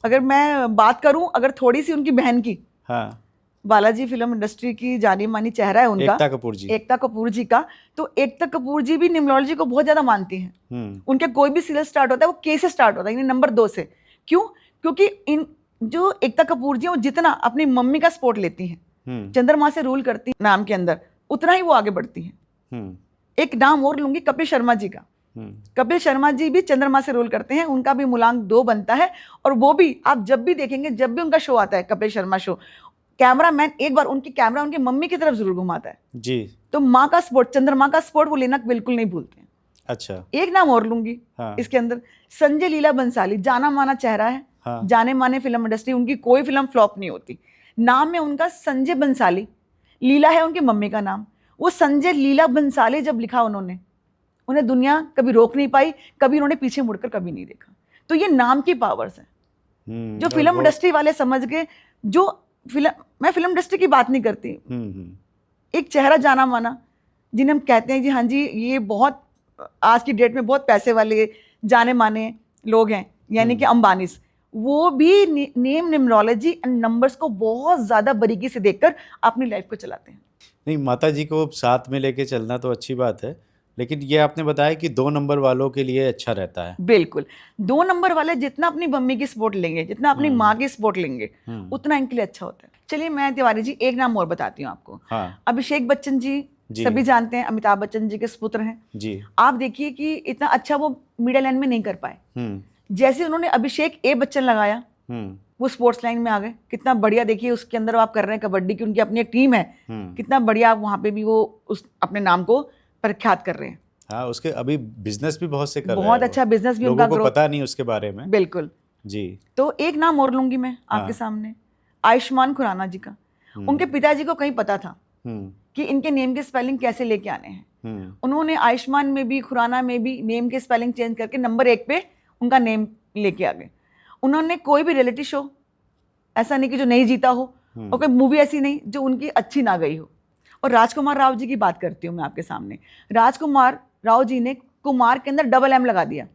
अगर मैं बात करूं अगर थोड़ी सी उनकी बहन की, हाँ, बालाजी फिल्म इंडस्ट्री की जानी मानी चेहरा है उनका, एकता कपूर जी। एकता कपूर जी का, तो एकता कपूर जी भी न्यूमरोलॉजी को बहुत ज्यादा मानती हैं। उनके कोई भी सीरियल स्टार्ट होता है वो के से स्टार्ट होता है, यानी नंबर 2 से। क्यों? क्योंकि इन जो एकता कपूर जी वो जितना अपनी मम्मी का सपोर्ट लेती हैं, चंद्रमा से रूल करती नाम के अंदर, उतना ही वो आगे बढ़ती हैं। एक नाम और लूंगी, कपिल शर्मा जी का। कपिल शर्मा जी भी चंद्रमा से रूल करते हैं, उनका भी मूलांक 2 बनता है। और वो भी आप जब भी देखेंगे, जब भी उनका शो आता है कपिल शर्मा शो, कैमरामैन एक बार उनकी कैमरा उनकी मम्मी की तरफ जरूर घुमाता है जी। तो माँ का सपोर्ट, चंद्रमा का सपोर्ट वो लेना बिल्कुल नहीं भूलते हैं। अच्छा, एक नाम और लूंगी इसके अंदर, संजय लीला बंसाली, जाना माना चेहरा है, जाने माने फिल्म इंडस्ट्री, उनकी कोई फिल्म फ्लॉप नहीं होती। नाम है उनका संजय बंसाली, लीला है उनकी मम्मी का नाम। वो संजय लीला बंसाली जब लिखा उन्होंने, उन्हें दुनिया कभी रोक नहीं पाई, कभी उन्होंने पीछे मुड़कर कभी नहीं देखा। तो ये नाम की पावर्स है जो फिल्म इंडस्ट्री वाले समझ गए। जो मैं फिल्म इंडस्ट्री की बात नहीं करती, एक चेहरा जाना माना जिन्हें हम कहते हैं जी, हाँ जी ये बहुत आज की डेट में बहुत पैसे वाले जाने माने लोग हैं, यानी कि अंबानीस, वो भी नेम, न्यूमरोलॉजी एंड नंबर्स को बहुत ज्यादा बारीकी से देखकर अपनी लाइफ को चलाते हैं। नहीं, माता जी को साथ में लेके चलना तो अच्छी बात है, लेकिन ये आपने बताया कि 2 नंबर वालों के लिए अच्छा रहता है। बिल्कुल, 2 नंबर वाले जितना अपनी मम्मी की सपोर्ट लेंगे, जितना अपनी माँ की सपोर्ट लेंगे, उतना इनके लिए अच्छा होता है। चलिए मैं तिवारी जी एक नाम और बताती हूँ आपको। अभिषेक बच्चन जी सभी जानते हैं, अमिताभ बच्चन जी के सुपुत्र हैं जी। आप देखिए कि इतना अच्छा वो मिडिल लाइन में नहीं कर पाए, जैसे उन्होंने अभिषेक ए बच्चन लगाया, वो स्पोर्ट्स लाइन में आ गए। कितना बढ़िया, देखिए उसके अंदर आप कर रहे हैं कबड्डी की, उनकी अपनी एक टीम है, कितना बढ़िया वहां पे भी वो उस अपने नाम को प्रख्यात कर रहे हैं। हाँ, उसके अभी बिजनेस भी बहुत से कर रहे हैं, बहुत अच्छा बिजनेस भी उनका, लोगों को पता नहीं उसके बारे में। बिल्कुल जी। तो एक नाम और लूंगी मैं आपके सामने, आयुष्मान खुराना जी का। उनके पिताजी को कहीं पता था कि इनके नेम के स्पेलिंग कैसे लेके आने हैं। उन्होंने आयुष्मान में भी खुराना में भी नेम के स्पेलिंग चेंज करके नंबर 1 पे उनका नेम लेके आ गए। उन्होंने कोई भी रियलिटी शो ऐसा नहीं कि जो नहीं जीता हो, और कोई मूवी ऐसी नहीं जो उनकी अच्छी ना गई हो। और राजकुमार राव जी की बात करती हूँ मैं आपके सामने। राजकुमार राव जी ने कुमार के अंदर डबल M लगा दिया।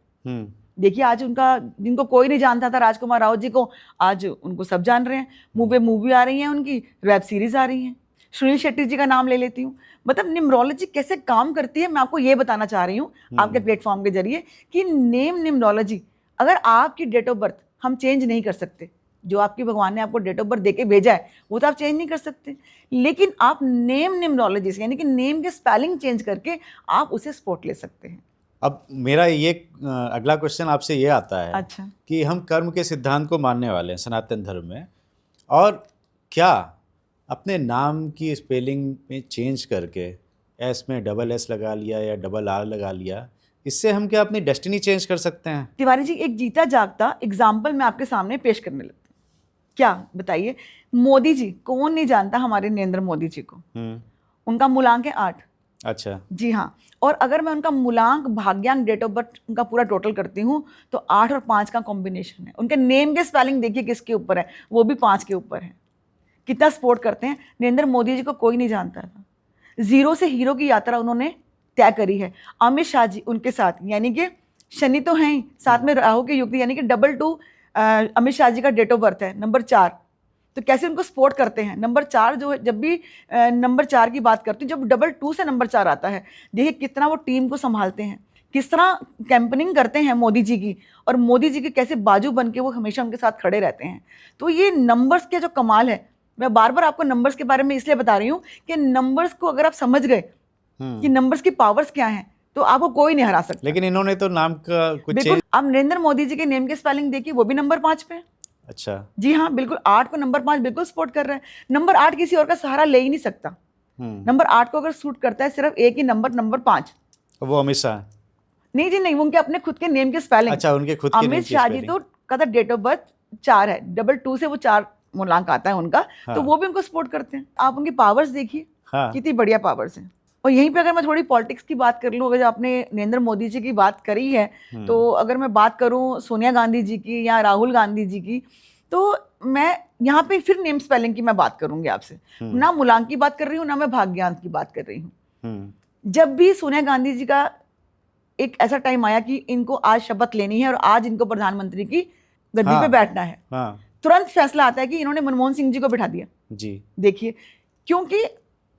देखिए आज उनका, जिनको कोई नहीं जानता था राजकुमार राव जी को, आज उनको सब जान रहे हैं। मूवी आ रही है उनकी, वेब सीरीज आ रही है। सुनील शेट्टी जी का नाम ले लेती हूँ। मतलब न्यूमरोलॉजी कैसे काम करती है मैं आपको ये बताना चाह रही हूँ आपके प्लेटफॉर्म के जरिए, कि नेम न्यूमरोलॉजी, अगर आपकी डेट ऑफ बर्थ हम चेंज नहीं कर सकते, जो आपकी भगवान ने आपको डेट ऑफ बर्थ देके भेजा है वो तो आप चेंज नहीं कर सकते, लेकिन आप नेम न्यूमरोलॉजी से, यानी कि नेम के स्पेलिंग चेंज करके आप उसे सपोर्ट ले सकते हैं। अब मेरा ये अगला क्वेश्चन आपसे ये आता है, अच्छा, कि हम कर्म के सिद्धांत को मानने वाले हैं सनातन धर्म में, और क्या अपने नाम की स्पेलिंग में चेंज करके एस में डबल एस लगा लिया या डबल आर लगा लिया, इससे हम क्या अपनी डेस्टिनी चेंज कर सकते हैं? तिवारी जी एक जीता जागता एग्जाम्पल मैं आपके सामने पेश करने लगती हूँ। क्या बताइए, मोदी जी, कौन नहीं जानता हमारे नरेंद्र मोदी जी को। उनका मूलांक है 8। अच्छा जी हाँ, और अगर मैं उनका मूलांक, भाग्यांक, डेट ऑफ बर्थ उनका पूरा टोटल करती हूँ तो 8 और 5 का कॉम्बिनेशन है। उनके नेम के स्पेलिंग देखिए किसके ऊपर है, वो भी 5 के ऊपर है। कितना सपोर्ट करते हैं। नरेंद्र मोदी जी को कोई नहीं जानता था, 0 से हीरो की यात्रा उन्होंने तय करी है। अमित शाह जी उनके साथ, यानी कि शनि तो हैं ही, साथ में राहु की युक्ति, यानी कि 22 अमित शाह जी का डेट ऑफ बर्थ है, नंबर 4। तो कैसे उनको सपोर्ट करते हैं। नंबर 4 जो है, जब भी नंबर 4 की बात करती हूँ, जब 22 से नंबर 4 आता है, देखिए कितना वो टीम को संभालते हैं, किस तरह कैंपेनिंग करते हैं मोदी जी की, और मोदी जी के कैसे बाजू बन के वो हमेशा उनके साथ खड़े रहते हैं। तो ये नंबर्स के जो कमाल है, मैं बार बार आपको नंबर्स के बारे में इसलिए बता रही हूँ कि नंबर्स को अगर आप समझ गए कि नंबर्स की पावर्स क्या हैं तो आपको कोई नहीं हरा सकता। लेकिन इन्होंने तो नाम का कुछ बिल्कुल, आप नरेंद्र मोदी जी के नेम के स्पेलिंग देखिए, वो भी नंबर 5 पे है। अच्छा। जी हाँ, बिल्कुल 8 को नंबर 5 बिल्कुल सपोर्ट कर रहा है। नंबर 8 किसी और का सहारा ले ही नहीं सकता। नंबर 8 को अगर सूट करता है सिर्फ एक ही नंबर 5। वो अमित शाह? नहीं जी नहीं, वो उनके अपने खुद के नेम के स्पेलिंग। अच्छा, उनके खुद के नेम अमित की शाह जी spelling। तो का डेट ऑफ बर्थ 4 है, 22 से वो 4 मूलांक आता है उनका। तो वो भी उनको सपोर्ट करते हैं। आप उनकी पावर्स देखिए, कितनी बढ़िया पावर्स हैं। और यहीं पे अगर मैं थोड़ी पॉलिटिक्स की बात कर लूँ, अगर आपने नरेंद्र मोदी जी की बात करी है तो अगर मैं बात करूँ सोनिया गांधी जी की या राहुल गांधी जी की, तो मैं यहाँ पे फिर नेम स्पेलिंग की मैं बात करूंगी आपसे। ना मूलांक की बात कर रही हूँ, ना मैं भाग्यांक की बात कर रही हूँ। जब भी सोनिया गांधी जी का एक ऐसा टाइम आया कि इनको आज शपथ लेनी है और आज इनको प्रधानमंत्री की गद्दी पे बैठना है, तुरंत फैसला आता है कि इन्होंने मनमोहन सिंह जी को बिठा दिया जी। देखिए, क्योंकि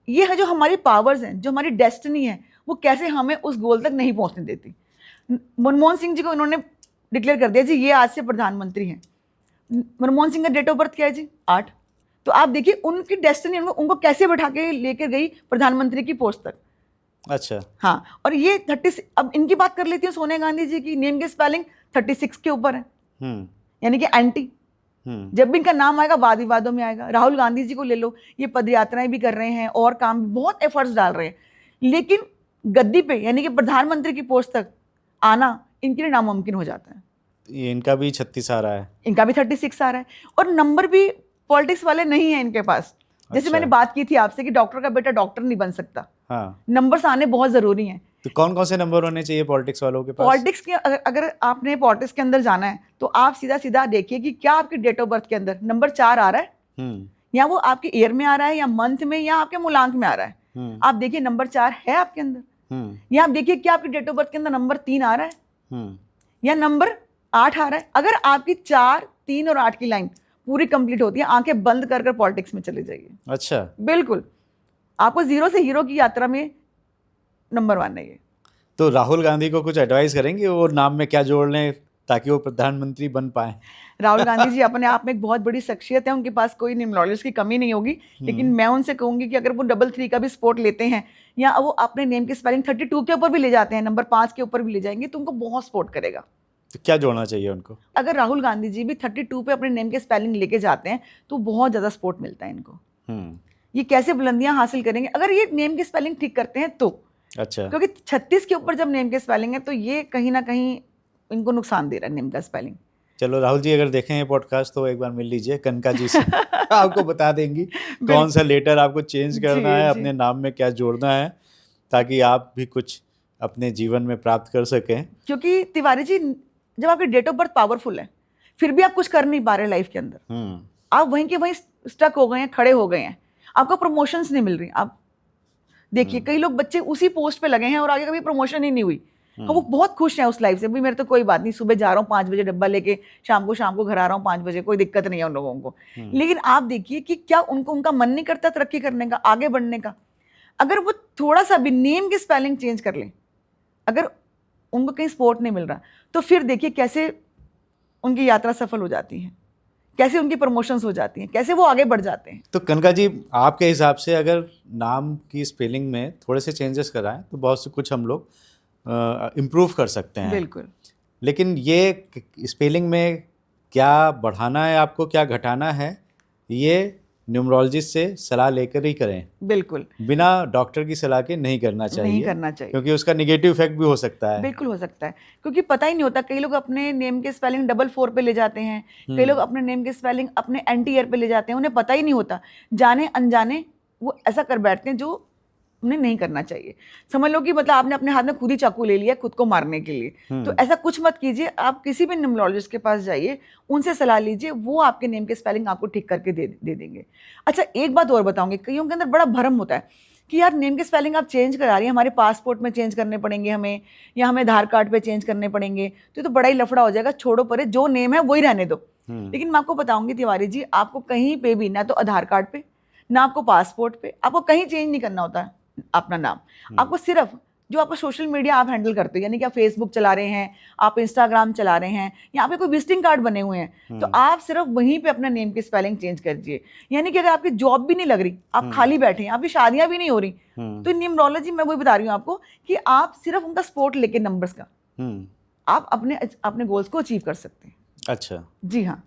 ये है जो हमारी पावर्स हैं, जो हमारी डेस्टिनी है, वो कैसे हमें उस गोल तक नहीं पहुंचने देती। मनमोहन सिंह जी को इन्होंने डिक्लेयर कर दिया जी ये आज से प्रधानमंत्री हैं। मनमोहन सिंह का डेट ऑफ बर्थ क्या है जी? 8। तो आप देखिए उनकी डेस्टिनी उनको कैसे बैठा के लेकर गई प्रधानमंत्री की पोस्ट तक। अच्छा। हाँ, और ये 36। अब इनकी बात कर लेती हूँ, सोनिया गांधी जी की नेम की स्पेलिंग 36 के ऊपर है, यानी कि एंटी। जब भी इनका नाम आएगा वाद विवादों में आएगा। राहुल गांधी जी को ले लो, ये पद यात्राएं भी कर रहे हैं और काम भी बहुत एफर्ट्स डाल रहे हैं, लेकिन गद्दी पे यानी कि प्रधानमंत्री की पोस्ट तक आना इनके लिए नामुमकिन हो जाता है। ये इनका भी 36 आ रहा है, इनका भी 36 आ रहा है, और नंबर भी पॉलिटिक्स वाले नहीं है इनके पास। जैसे मैंने बात की थी आपसे कि डॉक्टर का बेटा डॉक्टर नहीं बन सकता। हाँ। नंबर्स आने बहुत जरूरी हैं। तो कौन कौन से नंबर होने चाहिए पॉलिटिक्स वालों के पास? पॉलिटिक्स के अगर आपने पॉलिटिक्स के अंदर जाना है तो आप सीधा सीधा देखिए कि क्या आपके डेट ऑफ बर्थ के अंदर नंबर 4 आ रहा है, या वो आपके ईयर में आ रहा है, या मंथ में, या आपके मूलांक में आ रहा है। आप देखिए नंबर 4 है आपके अंदर, या आप देखिए क्या आपके डेट ऑफ बर्थ के अंदर नंबर 3 आ रहा है, या नंबर 8 आ रहा है। अगर आपकी 4, 3 और 8 की लाइन पूरी कंप्लीट होती है, आंखें बंद कर पॉलिटिक्स में चले जाइए। अच्छा, बिल्कुल, आपको जीरो से हीरो की यात्रा में नंबर 1 है। तो राहुल गांधी को कुछ एडवाइस करेंगे और नाम में क्या जोड़ लें ताकि वो प्रधानमंत्री बन पाए? राहुल गांधी जी अपने आप में एक बहुत बड़ी शख्सियत है, उनके पास कोई न्यूमरोलॉजिस्ट की कमी नहीं होगी। लेकिन मैं उनसे कहूंगी कि अगर वो 33 का भी सपोर्ट लेते हैं, या वो अपने नेम की स्पेलिंग 32 के ऊपर भी ले जाते हैं, नंबर 5 के ऊपर भी ले जाएंगे, तो उनको बहुत सपोर्ट करेगा। तो क्या जोड़ना चाहिए उनको? अगर राहुल गांधी जी भी 32 पे अपने नेम के स्पेलिंग लेके जाते हैं तो बहुत ज्यादा सपोर्ट मिलता है इनको। ये कैसे बुलंदियां हासिल करेंगे अगर ये नेम की स्पेलिंग ठीक करते हैं तो। अच्छा, क्योंकि 36 के ऊपर जब नेम के स्पेलिंग है तो ये कहीं ना कहीं इनको नुकसान दे रहा है नेम का स्पेलिंग। चलो राहुल जी, अगर देखें ये पॉडकास्ट तो एक बार मिल लीजिए कनका जी से आपको बता देंगी कौन सा लेटर आपको चेंज करना है, अपने नाम में क्या जोड़ना है, ताकि आप भी कुछ अपने जीवन में प्राप्त कर सकें। क्योंकि तिवारी जी, जब आपकी डेट ऑफ बर्थ पावरफुल है फिर भी आप कुछ कर नहीं पा रहे लाइफ के अंदर, आप वहीं के वहीं स्टक हो गए हैं, खड़े हो गए हैं, आपको प्रमोशंस नहीं मिल रही। आप देखिए कई लोग बच्चे उसी पोस्ट पे लगे हैं और आगे कभी प्रमोशन ही नहीं हुई, वो बहुत खुश हैं उस लाइफ से। भाई मेरे तो कोई बात नहीं, सुबह जा रहा हूँ 5 बजे डब्बा लेके, शाम को घर आ रहा हूँ 5 बजे, कोई दिक्कत नहीं है उन लोगों को। लेकिन आप देखिए कि क्या उनका मन नहीं करता तरक्की करने का, आगे बढ़ने का? अगर वो थोड़ा सा भी नेम की स्पेलिंग चेंज कर लें, अगर उनको कहीं सपोर्ट नहीं मिल रहा, तो फिर देखिए कैसे उनकी यात्रा सफल हो जाती है, कैसे उनकी प्रमोशंस हो जाती हैं, कैसे वो आगे बढ़ जाते हैं। तो कनका जी, आपके हिसाब से अगर नाम की स्पेलिंग में थोड़े से चेंजेस कराएं तो बहुत से कुछ हम लोग इम्प्रूव कर सकते हैं। बिल्कुल। लेकिन ये स्पेलिंग में क्या बढ़ाना है आपको, क्या घटाना है, ये न्यूमरोलॉजिस्ट से सलाह लेकर ही करें। बिल्कुल, बिना डॉक्टर की सलाह के नहीं करना चाहिए। नहीं करना चाहिए, क्योंकि उसका नेगेटिव इफेक्ट भी हो सकता है। बिल्कुल हो सकता है, क्योंकि पता ही नहीं होता। कई लोग अपने नेम के स्पेलिंग 44 पे ले जाते हैं, कई लोग अपने नेम के स्पेलिंग अपने एंटी ईयर पे ले जाते हैं, उन्हें पता ही नहीं होता। जाने अनजाने वो ऐसा कर बैठते हैं जो उन्हें नहीं करना चाहिए। समझ लो कि मतलब आपने अपने हाथ में खुद ही चाकू ले लिया खुद को मारने के लिए। तो ऐसा कुछ मत कीजिए। आप किसी भी न्यूमरोलॉजिस्ट के पास जाइए, उनसे सलाह लीजिए, वो आपके नेम के स्पेलिंग आपको ठीक करके दे देंगे। अच्छा, एक बात और बताऊंगी, कईयों के अंदर बड़ा भ्रम होता है कि यार नेम के स्पेलिंग आप चेंज करा रही हैं, हमारे पासपोर्ट में चेंज करने पड़ेंगे हमें, या हमें आधार कार्ड पे चेंज करने पड़ेंगे, तो बड़ा ही लफड़ा हो जाएगा। छोड़ो परे, जो नेम है वही रहने दो। लेकिन मैं आपको बताऊंगी तिवारी जी, आपको कहीं पे भी, ना तो आधार कार्ड पे, ना आपको पासपोर्ट पे, आपको कहीं चेंज नहीं करना होता है अपना नाम। आपको सिर्फ जो आपका सोशल मीडिया आप हैंडल करते हो, यानी कि आप फेसबुक चला रहे हैं, आप इंस्टाग्राम चला रहे हैं, यहाँ पे कोई विजिटिंग कार्ड बने हुए हैं, तो आप सिर्फ वहीं पे अपना नेम की स्पेलिंग चेंज कर दीजिए। यानी कि अगर आपकी जॉब भी नहीं लग रही, आप खाली बैठे हैं, आपकी शादियां भी नहीं हो रही, तो न्यूमरोलॉजी मैं वही बता रही हूँ आपको कि आप सिर्फ उनका सपोर्ट लेके नंबर्स का आप अपने गोल्स को अचीव कर सकते हैं। अच्छा जी हाँ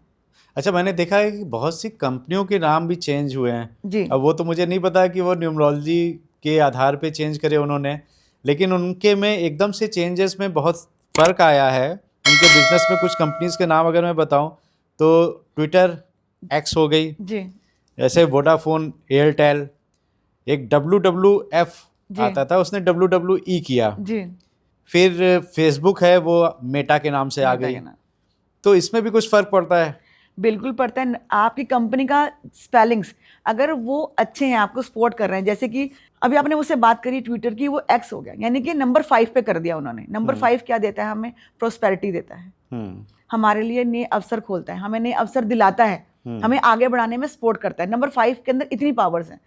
अच्छा, मैंने देखा है कि बहुत सी कंपनियों के नाम भी चेंज हुए हैं। जी। अब वो तो मुझे नहीं पता कि वो न्यूमरोलॉजी के आधार पे चेंज करे उन्होंने, लेकिन उनके में एकदम से चेंजेस में बहुत फ़र्क आया है। उनके बिजनेस में कुछ कंपनीज के नाम अगर मैं बताऊं तो ट्विटर एक्स हो गई, जी ऐसे वोडाफोन एयरटेल, एक WWF जी आता था उसने WWE किया, जी। फिर फेसबुक है वो मेटा के नाम से आ मेटा गई। के नाम। तो इसमें भी कुछ फ़र्क पड़ता है? बिल्कुल पड़ता है। आपकी कंपनी का स्पेलिंग्स अगर वो अच्छे हैं, आपको सपोर्ट कर रहे हैं, जैसे कि अभी आपने मुझसे बात करी ट्विटर की, वो एक्स हो गया, यानी कि नंबर 5 पे कर दिया उन्होंने। नंबर 5 क्या देता है हमें? प्रोस्पेरिटी देता है, हमारे लिए नए अवसर खोलता है, हमें नए अवसर दिलाता है, हमें आगे बढ़ाने में सपोर्ट करता है। नंबर 5 के अंदर इतनी पावर्स हैं।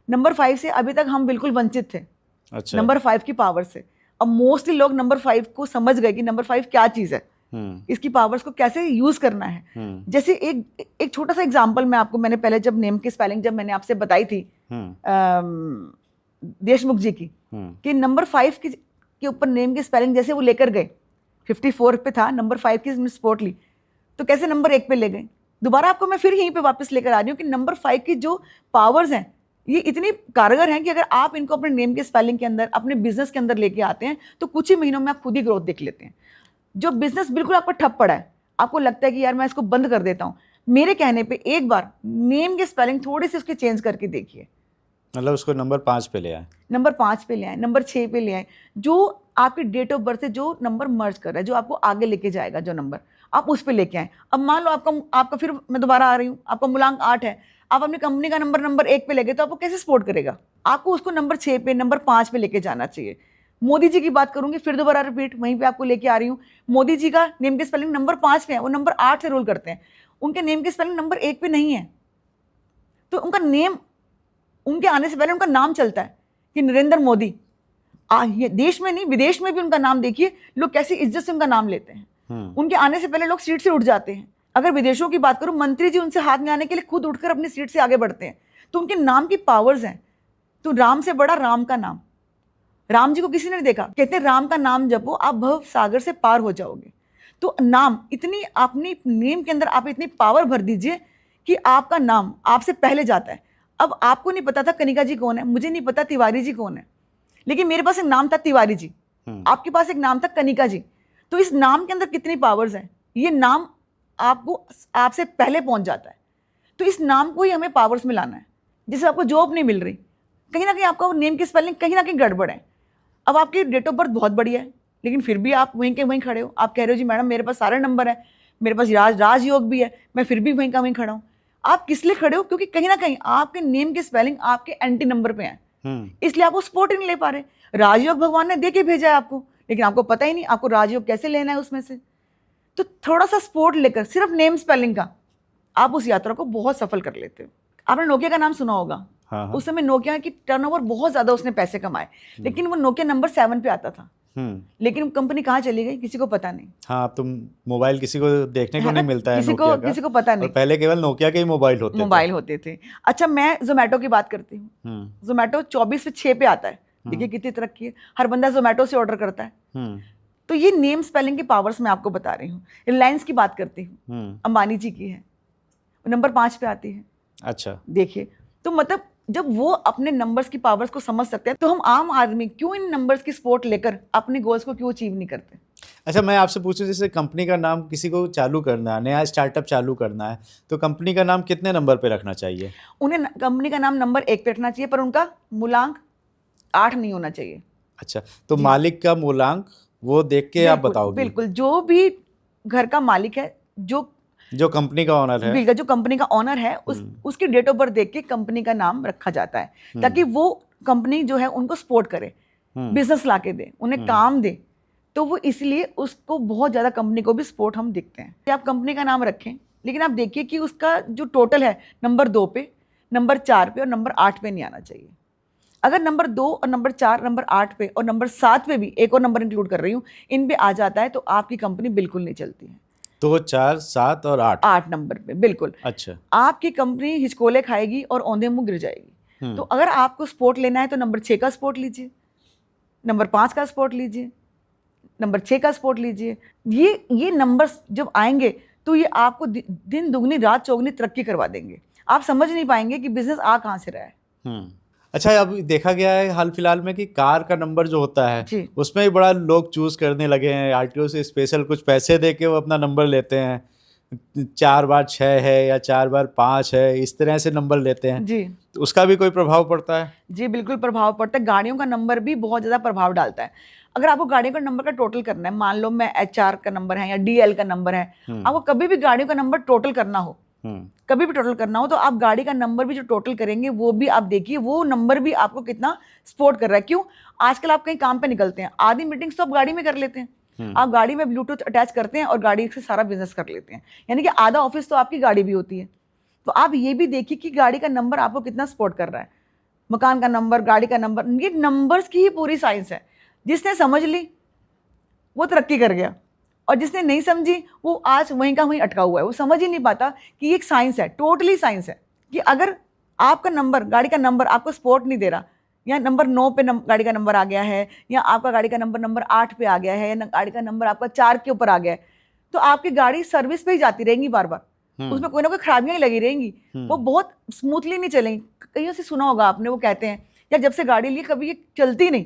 नंबर 5 से अभी तक हम बिल्कुल वंचित थे। अच्छा। नंबर 5 की पावर से अब मोस्टली लोग नंबर 5 को समझ गए कि नंबर 5 क्या चीज है, इसकी पावर्स को कैसे यूज करना है। जैसे एक छोटा सा एग्जांपल मैं आपको, मैंने पहले जब नेम की स्पेलिंग जब मैंने आपसे बताई थी देशमुख जी की, कि नंबर 5 के ऊपर नेम की स्पेलिंग जैसे वो लेकर गए, 54 पे था, नंबर 5 की सपोर्ट ली, तो कैसे नंबर 1 पे ले गए। दोबारा आपको मैं फिर यहीं पे वापस लेकर आ रही हूँ कि नंबर 5 की जो पावर्स हैं ये इतनी कारगर हैं कि अगर आप इनको अपने नेम के स्पेलिंग के अंदर, अपने बिजनेस के अंदर लेके आते हैं, तो कुछ ही महीनों में आप खुद ही ग्रोथ देख लेते हैं। जो बिजनेस बिल्कुल आपका ठप पड़ा है, आपको लगता है कि यार मैं इसको बंद कर देता हूं, मेरे कहने पे एक बार नेम की स्पेलिंग थोड़ी सी उसकी चेंज करके देखिए। मतलब उसको नंबर 5 पे ले आए, नंबर 5 पे ले आए, नंबर 6 पे ले आए, जो आपकी डेट ऑफ बर्थ से जो नंबर मर्ज कर रहा है, जो आपको आगे लेके जाएगा, जो नंबर आप उस पे लेके आए। अब मान लो आपका फिर मैं दोबारा आ रही हूँ, आपका मूलांक 8 है, आप अपनी कंपनी का नंबर 1 पे ले गए, तो आपको कैसे सपोर्ट करेगा? आपको उसको नंबर 6 पे, नंबर 5 पे लेके जाना चाहिए। मोदी जी की बात करूंगी, फिर दोबारा रिपीट वहीं पे आपको लेके आ रही हूँ। मोदी जी का नेम की स्पेलिंग नंबर 5 पे है, वो नंबर 8 से रूल करते हैं, उनके नेम की स्पेलिंग नंबर 1 पे नहीं है। तो उनका नेम, उनके आने से पहले उनका नाम चलता है कि नरेंद्र मोदी। ये देश में नहीं, विदेश में भी उनका नाम देखिए, लोग कैसी इज्जत से उनका नाम लेते हैं। उनके आने से पहले लोग सीट से उठ जाते हैं। अगर विदेशों की बात करूं, मंत्री जी उनसे हाथ में आने के लिए खुद उठकर अपनी सीट से आगे बढ़ते हैं। तो उनके नाम की पावर्स हैं। तो राम से बड़ा राम का नाम, राम जी को किसी ने नहीं देखा, कहते हैं राम का नाम जपो आप भव सागर से पार हो जाओगे। तो नाम इतनी, अपनी नेम के अंदर आप इतनी पावर भर दीजिए कि आपका नाम आपसे पहले जाता है। अब आपको नहीं पता था कनिका जी कौन है, मुझे नहीं पता तिवारी जी कौन है, लेकिन मेरे पास एक नाम था तिवारी जी, आपके पास एक नाम था कनिका जी। तो इस नाम के अंदर कितनी पावर्स हैं, ये नाम आपको आपसे पहले पहुंच जाता है। तो इस नाम को ही हमें पावर्स में लाना है। जैसे आपको जॉब नहीं मिल रही, कहीं ना कहीं आपका नेम की स्पेलिंग कहीं ना कहीं गड़बड़ है। अब आपकी डेट ऑफ बर्थ बहुत बढ़िया है, लेकिन फिर भी आप वहीं के वहीं खड़े हो। आप कह रहे हो जी मैडम मेरे पास सारे नंबर है, मेरे पास राजयोग भी है, मैं फिर भी वहीं का वहीं खड़ा हूँ। आप किस लिए खड़े हो? क्योंकि कहीं ना कहीं आपके नेम की स्पेलिंग आपके एंटी नंबर पे है, इसलिए आप वो सपोर्ट ही नहीं ले पा रहे। राजयोग भगवान ने दे के भेजा है आपको, लेकिन आपको पता ही नहीं आपको राजयोग कैसे लेना है उसमें से। तो थोड़ा सा सपोर्ट लेकर सिर्फ नेम स्पेलिंग का आप उस यात्रा को बहुत सफल कर लेते हो। आपने नोकिया का नाम सुना होगा। हाँ। उस समय नोकिया की टर्नओवर बहुत ज्यादा, उसने पैसे कमाए, लेकिन वो नोकिया नंबर 7 पे आता था। लेकिन कंपनी कहाँ चली गई किसी को पता नहीं। हाँ, अब तुम मोबाइल किसी को देखने को नहीं मिलता है, किसी को पता नहीं। पहले केवल नोकिया के ही मोबाइल होते थे। अच्छा, मैं जोमेटो की बात करती हूँ। जोमेटो 24 पे 6 पे आता है, देखिए कितनी तरक्की है, हर बंदा जोमेटो से ऑर्डर करता है। तो ये नेम स्पेलिंग की पावर्स मैं आपको बता रही हूँ। रिलायंस की बात करती हूँ, अंबानी जी की है, नंबर 5 पे आती है। अच्छा, देखिए, तो मतलब जब वो अपने नंबर्स की पावर्स को समझ सकते हैं, तो हम आम आदमी क्यों इन नंबर्स की सपोर्ट लेकर अपने गोल्स को क्यों अचीव नहीं करते? अच्छा, मैं आपसे पूछूं, जैसे कंपनी का नाम किसी को चालू करना है, नया स्टार्टअप चालू करना है, तो कंपनी का नाम कितने नंबर पे रखना चाहिए? उन्हें कंपनी का नाम नंबर 1 पे रखना चाहिए, पर उनका मूलांक 8 नहीं होना चाहिए। अच्छा, तो मालिक का मूलांक वो देख के आप बताओगे? बिल्कुल, जो भी घर का मालिक है, जो कंपनी का ऑनर है, बिल्कुल जो कंपनी का ऑनर है, उसकी डेट ऑफ बर्थ देख के कंपनी का नाम रखा जाता है, ताकि वो कंपनी जो है उनको सपोर्ट करे, बिजनेस ला के दे, उन्हें काम दे। तो वो इसलिए उसको बहुत ज्यादा, कंपनी को भी सपोर्ट हम दिखते हैं। आप कंपनी का नाम रखें, लेकिन आप देखिए कि उसका जो टोटल है नंबर 2 पे, नंबर 4 पे और नंबर 8 पे नहीं आना चाहिए। अगर नंबर 2 और नंबर 4, नंबर 8 पे और नंबर 7 पे भी एक और नंबर इंक्लूड कर रही हूँ, इन पे आ जाता है तो आपकी कंपनी बिल्कुल नहीं चलती है। 2, 4, 7 और 8। 8 नंबर पे बिल्कुल अच्छा। आपकी कंपनी हिचकोले खाएगी और औंधे मुंह गिर जाएगी। तो अगर आपको स्पोर्ट लेना है तो नंबर 6 का स्पोर्ट लीजिए, नंबर 5 का स्पोर्ट लीजिए, नंबर 6 का स्पोर्ट लीजिए। ये नंबर्स जब आएंगे तो ये आपको दिन दुगनी रात चौगनी तरक्की करवा देंगे। आप समझ नहीं पाएंगे कि बिजनेस आ कहाँ से रहा है। अच्छा, अब देखा गया है हाल फिलहाल में कि कार का नंबर जो होता है जी। उसमें भी बड़ा लोग चूज करने लगे हैं। आरटीओ से स्पेशल कुछ पैसे दे के वो अपना नंबर लेते हैं। 4 बार 6 है या 4 बार 5 है, इस तरह से नंबर लेते हैं जी। तो उसका भी कोई प्रभाव पड़ता है? जी बिल्कुल प्रभाव पड़ता है। गाड़ियों का नंबर भी बहुत ज़्यादा प्रभाव डालता है। अगर आपको गाड़ियों का नंबर का टोटल करना है, मान लो मैं HR का नंबर है या DL का नंबर है, आपको कभी भी गाड़ियों का नंबर टोटल करना हो, कभी भी टोटल करना हो तो आप गाड़ी का नंबर भी जो टोटल करेंगे वो भी आप देखिए, वो नंबर भी आपको कितना सपोर्ट कर रहा है। क्यों? आजकल आप कहीं काम पे निकलते हैं, आधी मीटिंग्स तो आप गाड़ी में कर लेते हैं। आप गाड़ी में ब्लूटूथ अटैच करते हैं और गाड़ी से सारा बिजनेस कर लेते हैं, यानी कि आधा ऑफिस तो आपकी गाड़ी भी होती है। तो आप ये भी देखिए कि गाड़ी का नंबर आपको कितना सपोर्ट कर रहा है। मकान का नंबर, गाड़ी का नंबर, ये नंबर्स की ही पूरी साइंस है। जिसने समझ ली वो तरक्की कर गया, और जिसने नहीं समझी वो आज वहीं का वहीं अटका हुआ है। वो समझ ही नहीं पाता कि ये एक साइंस है, टोटली साइंस है, कि अगर आपका नंबर, गाड़ी का नंबर आपको सपोर्ट नहीं दे रहा, या नंबर 9 पे गाड़ी का नंबर आ गया है, या आपका गाड़ी का नंबर 8 पे आ गया है, या गाड़ी का नंबर आपका 4 के ऊपर आ गया है, तो आपकी गाड़ी सर्विस पे ही जाती रहेंगी बार बार, उसमें कोई ना कोई खराबियां ही लगी रहेंगी, वो बहुत स्मूथली नहीं चलेंगी। कहीं से सुना होगा आपने, वो कहते हैं यार जब से गाड़ी ली कभी ये चलती नहीं,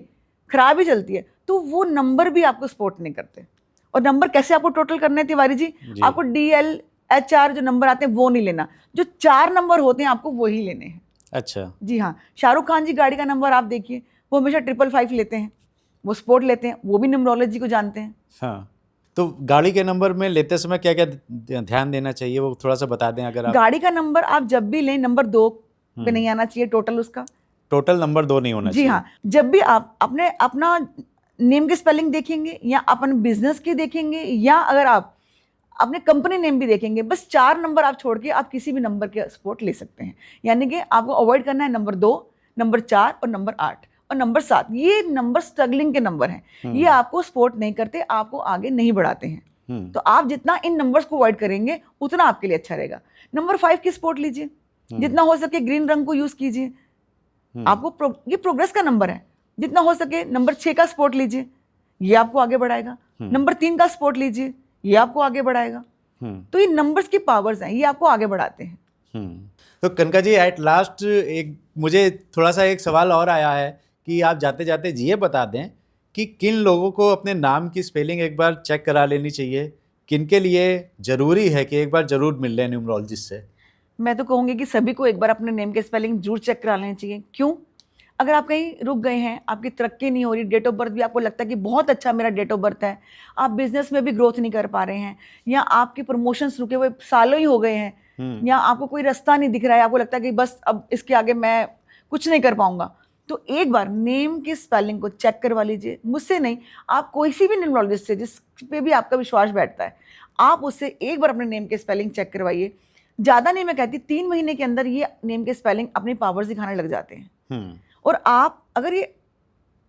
खराब ही चलती है। तो वो नंबर भी आपको सपोर्ट नहीं करते। और नंबर कैसे आपको टोटल करने हैं तिवारी जी? आपको DL HR जो नंबर आते हैं वो नहीं लेना, जो 4 नंबर होते हैं आपको वही लेने हैं। अच्छा। जी हाँ, शाहरुख खान जी गाड़ी का नंबर आप देखिए, वो हमेशा 555 लेते हैं, वो स्पोर्ट लेते हैं, वो भी न्यूमरोलॉजी को जानते हैं। हाँ, तो गाड़ी के नंबर में लेते समय क्या क्या ध्यान देना चाहिए, वो थोड़ा सा बता दें अगर आप। गाड़ी का नंबर आप जब भी लें नंबर 2 पे नहीं आना चाहिए टोटल, उसका टोटल नंबर 2 नहीं होना चाहिए। जी हाँ, जब भी आप अपना नेम की स्पेलिंग देखेंगे या अपन बिजनेस की देखेंगे, या अगर आप अपने कंपनी नेम भी देखेंगे, बस 4 नंबर आप छोड़ के आप किसी भी नंबर के सपोर्ट ले सकते हैं। यानी कि आपको अवॉइड करना है नंबर 2, नंबर 4 और नंबर 8 और नंबर 7। ये नंबर स्ट्रगलिंग के नंबर हैं, ये आपको सपोर्ट नहीं करते, आपको आगे नहीं बढ़ाते हैं। तो आप जितना इन नंबर्स को अवॉइड करेंगे उतना आपके लिए अच्छा रहेगा। नंबर 5 की सपोर्ट लीजिए, जितना हो सके ग्रीन रंग को यूज कीजिए, आपको ये प्रोग्रेस का नंबर है। जितना हो सके नंबर 6 का सपोर्ट लीजिए, ये आपको आगे बढ़ाएगा। नंबर 3 का सपोर्ट लीजिए, ये आपको आगे बढ़ाएगा। तो ये नंबर्स की पावर्स हैं, ये आपको आगे बढ़ाते हैं। तो कनका जी, एट लास्ट एक मुझे थोड़ा सा एक सवाल और आया है कि आप जाते जाते ये बता दें कि किन लोगों को अपने नाम की स्पेलिंग एक बार चेक करा लेनी चाहिए, किन के लिए ज़रूरी है कि एक बार ज़रूर मिल लें न्यूमरोलॉजिस्ट से? मैं तो कहूँगी कि सभी को एक बार अपने नेम के स्पेलिंग जरूर चेक करा लेनी चाहिए। क्यों? अगर आप कहीं रुक गए हैं, आपकी तरक्की नहीं हो रही, डेट ऑफ बर्थ भी आपको लगता है कि बहुत अच्छा मेरा डेट ऑफ बर्थ है, आप बिजनेस में भी ग्रोथ नहीं कर पा रहे हैं, या आपके प्रमोशंस रुके हुए सालों ही हो गए हैं, या आपको कोई रास्ता नहीं दिख रहा है, आपको लगता है कि बस अब इसके आगे मैं कुछ नहीं कर पाऊंगा, तो एक बार नेम की स्पेलिंग को चेक करवा लीजिए। मुझसे नहीं, आप कोई सी भी न्यूमरोलॉजिस्ट से जिस पे भी आपका विश्वास बैठता है, आप उससे एक बार अपने नेम के स्पेलिंग चेक करवाइए। ज़्यादा नहीं मैं कहती, 3 महीने के अंदर ये नेम के स्पेलिंग अपनी पावर्स दिखाने लग जाते हैं। और आप अगर ये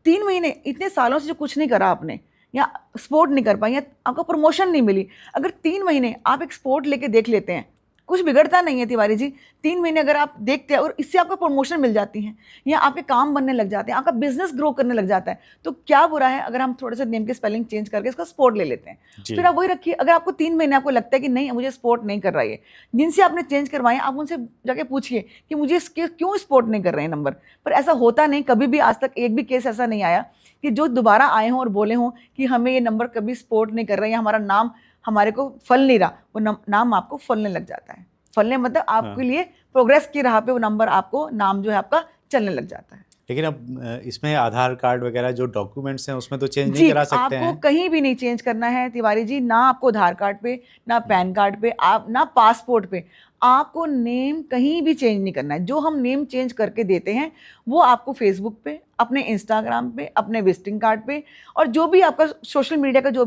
3 महीने इतने सालों से जो कुछ नहीं करा आपने, या स्पोर्ट नहीं कर पाई, या आपको प्रमोशन नहीं मिली, अगर 3 महीने आप एक स्पोर्ट लेके देख लेते हैं, कुछ बिगड़ता नहीं है तिवारी जी। 3 महीने अगर आप देखते हैं और इससे आपको प्रमोशन मिल जाती है, या आपके काम बनने लग जाते हैं, आपका बिजनेस ग्रो करने लग जाता है, तो क्या बुरा है अगर हम थोड़े से नेम के स्पेलिंग चेंज करके इसका स्पोर्ट ले लेते हैं। फिर आप वही रखिए। अगर आपको 3 महीने आपको लगता है कि नहीं मुझे स्पोर्ट नहीं कर रहा है, जिनसे आपने चेंज करवाए आप उनसे जाके पूछिए कि मुझे इसके क्यों स्पोर्ट नहीं कर रहे हैं नंबर। पर ऐसा होता नहीं, कभी भी आज तक एक भी केस ऐसा नहीं आया कि जो दोबारा आए हों और बोले हों कि हमें ये नंबर कभी सपोर्ट नहीं कर रहे, या हमारा नाम हमारे को फल नहीं रहा। वो नाम आपको फलने लग जाता है। फलने मतलब आपके लिए प्रोग्रेस की राह पे वो नंबर आपको, नाम जो है आपका चलने लग जाता है। लेकिन अब इसमें आधार कार्ड वगैरह जो डॉक्यूमेंट्स हैं उसमें तो चेंज नहीं करा सकते हैं। आपको कहीं भी नहीं चेंज करना है तिवारी जी, ना आपको आधार कार्ड पे, ना पैन कार्ड पे, आप ना पासपोर्ट पे, आपको नेम कहीं भी चेंज नहीं करना है। जो हम नेम चेंज करके देते हैं वो आपको फेसबुक पे, अपने इंस्टाग्राम पे, अपने विजिटिंग कार्ड पे, और जो भी आपका सोशल मीडिया का जो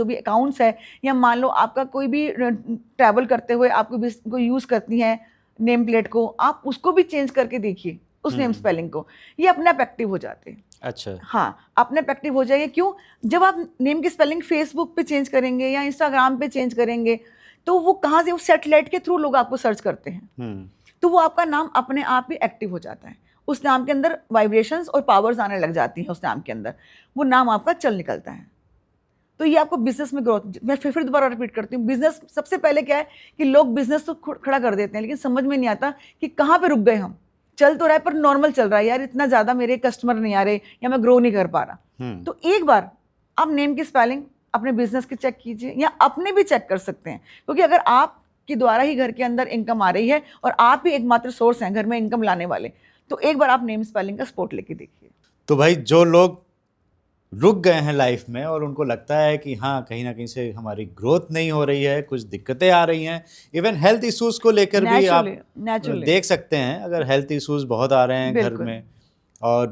भी अकाउंट्स है, या मान लो आपका कोई भी ट्रैवल करते हुए आपको यूज़ करती हैं नेम प्लेट को, आप उसको भी चेंज करके देखिए। उस नेम स्पेलिंग को, ये अपने आप एक्टिव हो जाते हैं। अच्छा। हाँ, अपने आप एक्टिव हो जाएंगे। क्यों? जब आप नेम की स्पेलिंग फेसबुक पे चेंज करेंगे या इंस्टाग्राम पे चेंज करेंगे, तो वो कहाँ से, वो सैटेलाइट के थ्रू लोग आपको सर्च करते हैं, तो वो आपका नाम अपने आप ही एक्टिव हो जाता है। उस नाम के अंदर वाइब्रेशंस और पावर्स आने लग जाती हैं, उस नाम के अंदर वो नाम आपका चल निकलता है। तो ये आपको बिजनेस में ग्रोथ, मैं फिर दोबारा रिपीट करती हूँ, बिजनेस सबसे पहले क्या है कि लोग बिजनेस तो खड़ा कर देते हैं, लेकिन समझ में नहीं आता कि कहाँ पे रुक गए हम। चल तो रहा है पर नॉर्मल चल रहा है, यार इतना ज़्यादा मेरे कस्टमर नहीं आ रहे या मैं ग्रो नहीं कर पा रहा। तो एक बार आप नेम की स्पेलिंग अपने बिजनेस की चेक कीजिए, या अपने भी चेक कर सकते हैं, क्योंकि अगर आपके द्वारा ही घर के अंदर इनकम आ रही है और आप ही एकमात्र सोर्स हैं घर में इनकम लाने वाले, तो एक बार आप नेम स्पेलिंग का स्पोर्ट लेके देखिए। तो भाई जो लोग रुक गए हैं लाइफ में और उनको लगता है कि हाँ कहीं ना कहीं से हमारी ग्रोथ नहीं हो रही है, कुछ दिक्कतें आ रही हैं, इवन हेल्थ इश्यूज को लेकर भी आप देख सकते हैं। अगर हेल्थ इश्यूज बहुत आ रहे हैं घर में और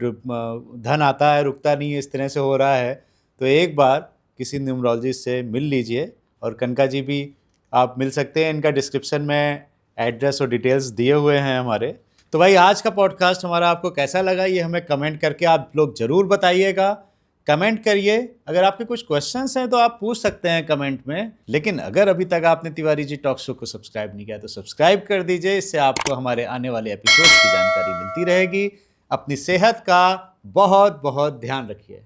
धन आता है रुकता नहीं है, इस तरह से हो रहा है, तो एक बार किसी न्यूमरोलॉजिस्ट से मिल लीजिए। और कनका जी भी आप मिल सकते हैं, इनका डिस्क्रिप्शन में एड्रेस और डिटेल्स दिए हुए हैं हमारे। तो भाई आज का पॉडकास्ट हमारा आपको कैसा लगा ये हमें कमेंट करके आप लोग ज़रूर बताइएगा। कमेंट करिए, अगर आपके कुछ क्वेश्चंस हैं तो आप पूछ सकते हैं कमेंट में। लेकिन अगर अभी तक आपने तिवारी जी टॉक शो को सब्सक्राइब नहीं किया तो सब्सक्राइब कर दीजिए, इससे आपको हमारे आने वाले एपिसोड की जानकारी मिलती रहेगी। अपनी सेहत का बहुत बहुत ध्यान रखिए।